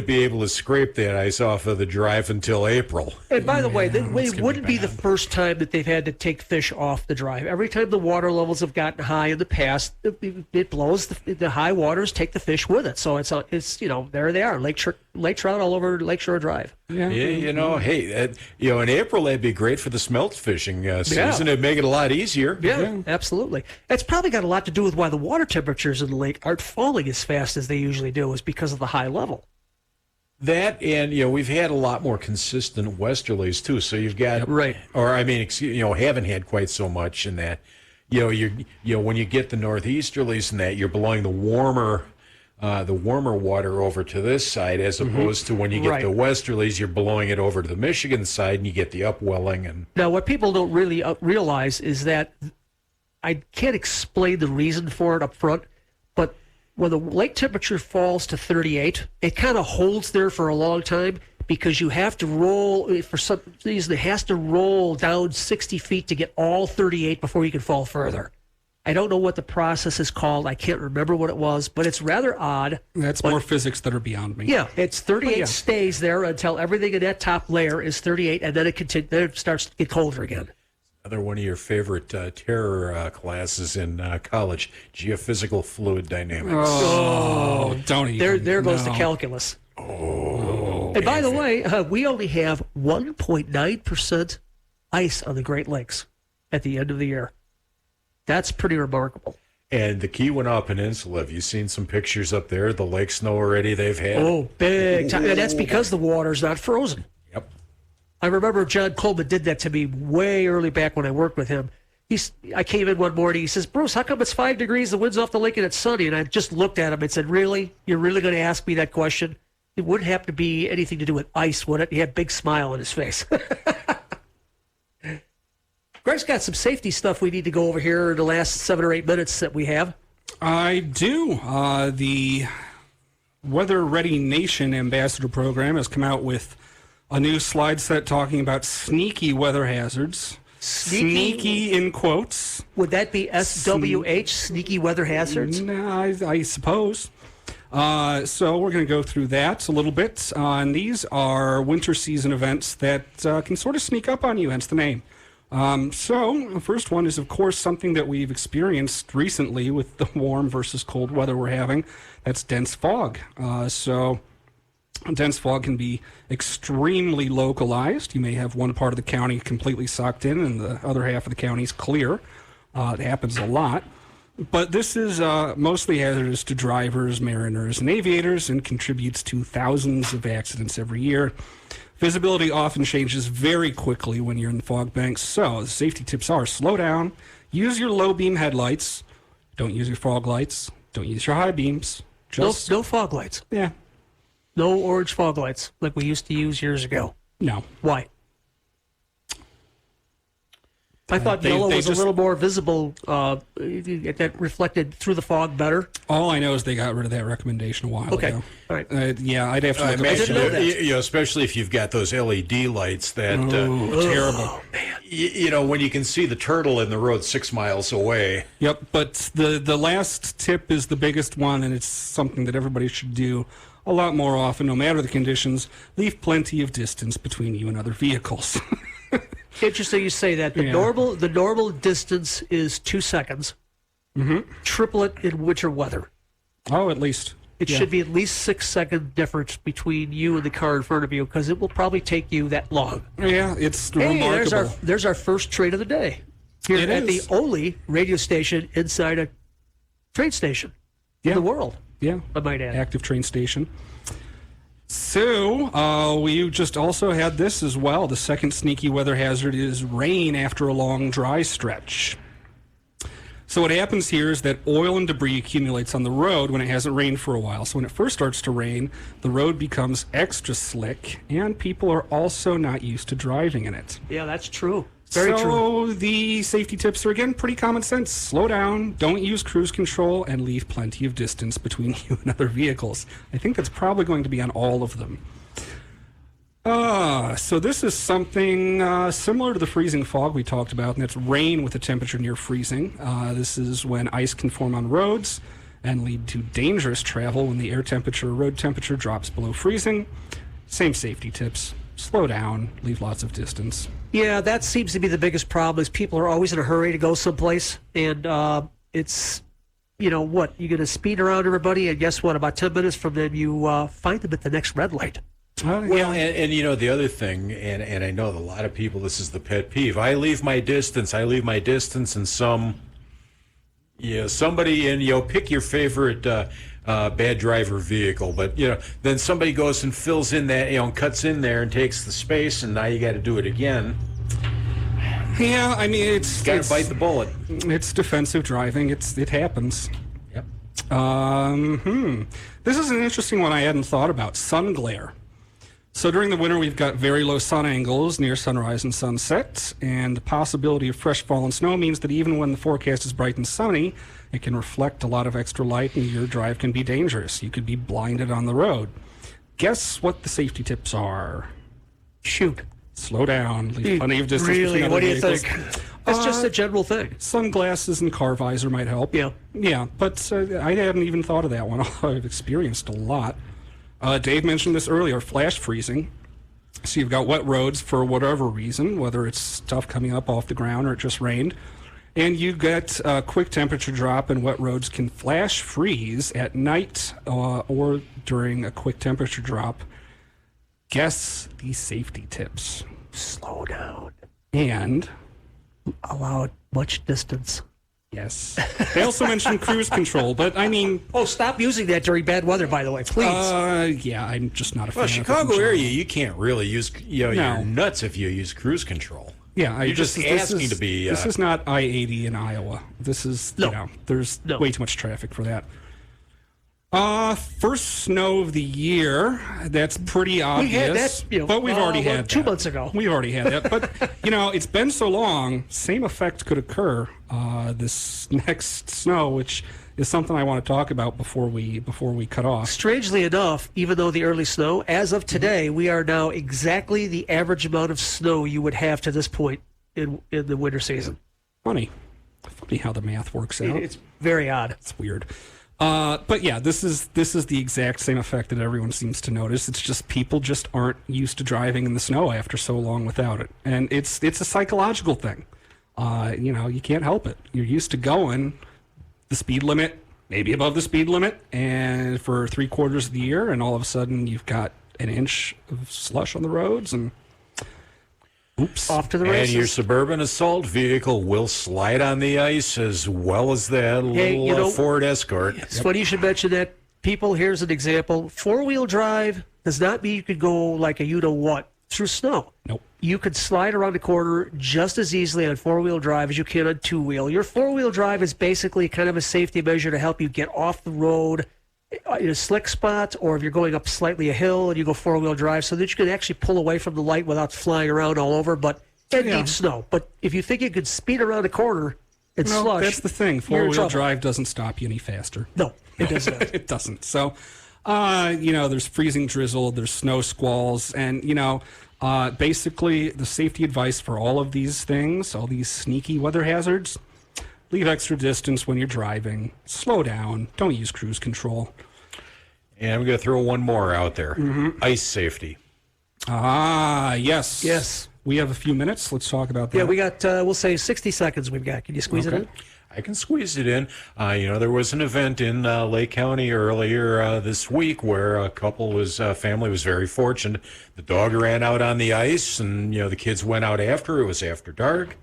be able to scrape that ice off of the drive until April. And by the way, it wouldn't be the first time that they've had to take fish off the drive. Every time the water levels have gotten high in the past, it blows the high waters, take the fish with it. So it's there they are, lake trout all over Lakeshore Drive. Yeah, in April that'd be great for the smelt fishing season. It'd make it a lot easier. Yeah, absolutely. It's probably got a lot to do with why the water temperatures in the lake aren't falling as fast as they usually do, is because of the high level. That, and we've had a lot more consistent westerlies too. So you've got haven't had quite so much in that. When you get the northeasterlies and that, you're blowing the warmer water over to this side, as opposed to when you get the westerlies, you're blowing it over to the Michigan side, and you get the upwelling. And now, what people don't really realize is that I can't explain the reason for it up front, but when the lake temperature falls to 38, it kind of holds there for a long time because you have to roll, for some reason, it has to roll down 60 feet to get all 38 before you can fall further. I don't know what the process is called. I can't remember what it was, but it's rather odd. That's more physics that are beyond me. Yeah, it's 38 stays there until everything in that top layer is 38, and then it starts to get colder again. Another one of your favorite terror classes in college, geophysical fluid dynamics. Oh, don't even. There goes the calculus. Oh. And by the way, we only have 1.9% ice on the Great Lakes at the end of the year. That's pretty remarkable. And the Keweenaw Peninsula, have you seen some pictures up there? The lake snow already they've had? Oh, big time. And that's because the water's not frozen. Yep. I remember John Coleman did that to me way early back when I worked with him. I came in one morning, he says, Bruce, how come it's 5 degrees, the wind's off the lake, and it's sunny? And I just looked at him and said, really? You're really going to ask me that question? It wouldn't have to be anything to do with ice, would it? He had a big smile on his face. Greg's got some safety stuff we need to go over here in the last 7 or 8 minutes that we have. I do. The Weather Ready Nation Ambassador Program has come out with a new slide set talking about sneaky weather hazards. Sneaky in quotes. Would that be SWH, sneaky weather hazards? No, I suppose. So we're going to go through that a little bit. And these are winter season events that can sort of sneak up on you, hence the name. So the first one is, of course, something that we've experienced recently with the warm versus cold weather we're having. That's dense fog. So dense fog can be extremely localized. You may have one part of the county completely sucked in and the other half of the county is clear. It happens a lot. But this is mostly hazardous to drivers, mariners, and aviators and contributes to thousands of accidents every year. Visibility often changes very quickly when you're in the fog banks. So the safety tips are slow down, use your low beam headlights, don't use your fog lights, don't use your high beams. Just No fog lights. Yeah. No orange fog lights like we used to use years ago. No. Why? I thought yellow was a little more visible, that reflected through the fog better. All I know is they got rid of that recommendation a while ago. All right. Yeah, I'd have to I look imagine, up that. you know, especially if you've got those LED lights that, terrible. Oh, man. you know, when you can see the turtle in the road 6 miles away. Yep, but the last tip is the biggest one, and it's something that everybody should do a lot more often, no matter the conditions. Leave plenty of distance between you and other vehicles. Interesting you say that. The normal distance is 2 seconds. Mm-hmm. Triple it in winter weather. Oh, at least. It should be at least 6 second difference between you and the car in front of you, because it will probably take you that long. Yeah, it's Hey, remarkable. there's our first trade of the day. Here It at is. the only radio station inside a train station in the world. Yeah, I might add. active train station. So, we just also had this as well. The second sneaky weather hazard is rain after a long dry stretch. So what happens here is that oil and debris accumulates on the road when it hasn't rained for a while. So when it first starts to rain, the road becomes extra slick, and people are also not used to driving in it. Yeah, that's true. Very true. So the safety tips are, again, pretty common sense. Slow down, don't use cruise control, and leave plenty of distance between you and other vehicles. I think that's probably going to be on all of them. So this is something similar to the freezing fog we talked about, and that's rain with a temperature near freezing. This is when ice can form on roads and lead to dangerous travel when the air temperature or road temperature drops below freezing. Same safety tips. Slow down, leave lots of distance. Yeah, that seems to be the biggest problem, is people are always in a hurry to go someplace, and it's, you know what, you're going to speed around everybody, and guess what, about 10 minutes from then you find them at the next red light. Well, and you know, the other thing, and I know that a lot of people, this is the pet peeve, I leave my distance, and somebody in, pick your favorite bad driver vehicle, but, then somebody goes and fills in that, and cuts in there and takes the space, and now you got to do it again. Yeah, I mean, it's got to bite the bullet. It's defensive driving. It happens. Yep. This is an interesting one I hadn't thought about. Sun glare. So during the winter, we've got very low sun angles near sunrise and sunset, and the possibility of fresh fallen snow means that even when the forecast is bright and sunny, it can reflect a lot of extra light, and your drive can be dangerous. You could be blinded on the road. Guess what the safety tips are? Shoot. Slow down. Leave plenty of distance Really? between other What do you vehicles. think? That's just a general thing. Sunglasses and car visor might help. Yeah, but I hadn't even thought of that one. I've experienced a lot. Dave mentioned this earlier, flash freezing. So you've got wet roads for whatever reason, whether it's stuff coming up off the ground or it just rained. And you get a quick temperature drop, and wet roads can flash freeze at night or during a quick temperature drop. Guess these safety tips. Slow down. And allow much distance. Yes. They also mentioned cruise control, but I mean... Oh, stop using that during bad weather, by the way, please. Yeah, I'm just not a fan Well, of it. Chicago area, you can't really use, you're nuts if you use cruise control. Yeah, you're just asking to be... This is not I-80 in Iowa. This is, there's way too much traffic for that. First snow of the year. That's pretty obvious. We had that, but we've already had that. 2 months ago. We've already had that. But, it's been so long, same effect could occur this next snow, which is something I want to talk about before we cut off. Strangely enough, even though the early snow, as of today, we are now exactly the average amount of snow you would have to this point in the winter season. Funny how the math works out. It's very odd. It's weird. But yeah, this is the exact same effect that everyone seems to notice. It's just people just aren't used to driving in the snow after so long without it, and it's a psychological thing. You can't help it. You're used to going the speed limit, maybe above the speed limit, and for 3/4 of the year, and all of a sudden you've got an inch of slush on the roads, and oops, off to the races. And your suburban assault vehicle will slide on the ice as well as that little Ford Escort. It's funny you should mention that. People, here's an example. 4-wheel drive does not mean you could go like a you-know-what through snow. Nope. You could slide around the corner just as easily on 4-wheel drive as you can on 2-wheel. Your 4-wheel drive is basically kind of a safety measure to help you get off the road in a slick spot, or if you're going up slightly a hill and you go 4-wheel drive, so that you can actually pull away from the light without flying around all over. But it needs snow. But if you think you could speed around a corner and slush, that's the thing. 4-wheel drive doesn't stop you any faster. No, it doesn't. It doesn't. So, there's freezing drizzle, there's snow squalls, and basically the safety advice for all of these things, all these sneaky weather hazards: leave extra distance when you're driving, slow down, don't use cruise control. And I'm going to throw one more out there. Ice safety. Yes. Yes. We have a few minutes. Let's talk about that. Yeah, we got, we'll say 60 seconds we've got. Can you squeeze it in? I can squeeze it in. There was an event in Lake County earlier this week where a family was very fortunate. The dog ran out on the ice, and, the kids went out after. It was after dark.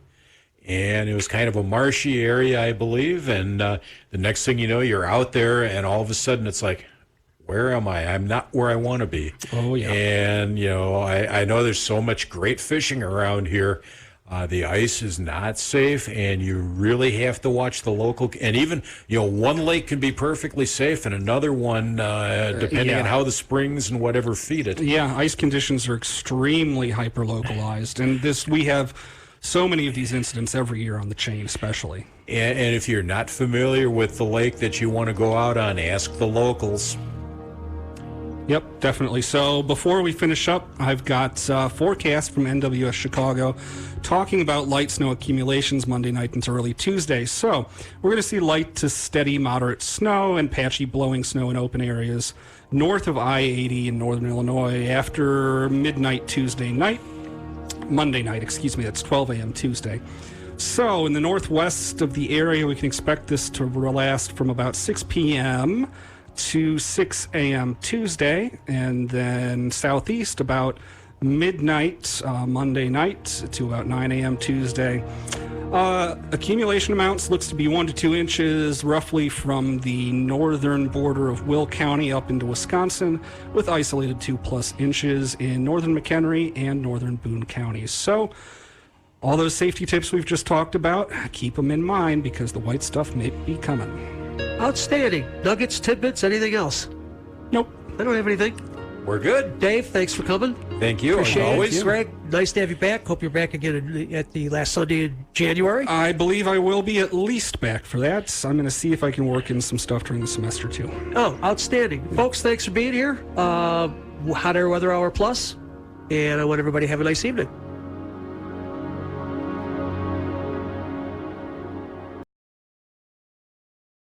And it was kind of a marshy area, I believe. And the next thing you know, you're out there, and all of a sudden it's like, where am I? I'm not where I want to be. Oh, yeah. And, I know there's so much great fishing around here. The ice is not safe, and you really have to watch the local. And even, one lake can be perfectly safe, and another one, depending on how the springs and whatever feed it. Yeah, ice conditions are extremely hyper-localized. And we have so many of these incidents every year on the chain, especially. And if you're not familiar with the lake that you want to go out on, ask the locals. Yep, definitely. So before we finish up, I've got forecast from NWS Chicago talking about light snow accumulations Monday night into early Tuesday. So we're going to see light to steady moderate snow and patchy blowing snow in open areas north of I-80 in northern Illinois after midnight Monday night, that's 12 a.m. Tuesday. So in the northwest of the area, we can expect this to last from about 6 p.m. to 6 a.m. Tuesday, and then southeast about midnight Monday night to about 9 a.m. Tuesday. Accumulation amounts looks to be 1 to 2 inches roughly from the northern border of Will County up into Wisconsin, with isolated 2+ inches in northern McHenry and northern Boone counties. So all those safety tips we've just talked about, keep them in mind because the white stuff may be coming. Outstanding. Nuggets, tidbits, anything else? Nope. I don't have anything. We're good. Dave, thanks for coming. Thank you. Appreciate it. Always. Greg, nice to have you back. Hope you're back again at the last Sunday in January. I believe I will be at least back for that. I'm going to see if I can work in some stuff during the semester, too. Oh, outstanding. Folks, thanks for being here. Hot Air Weather Hour Plus, and I want everybody to have a nice evening.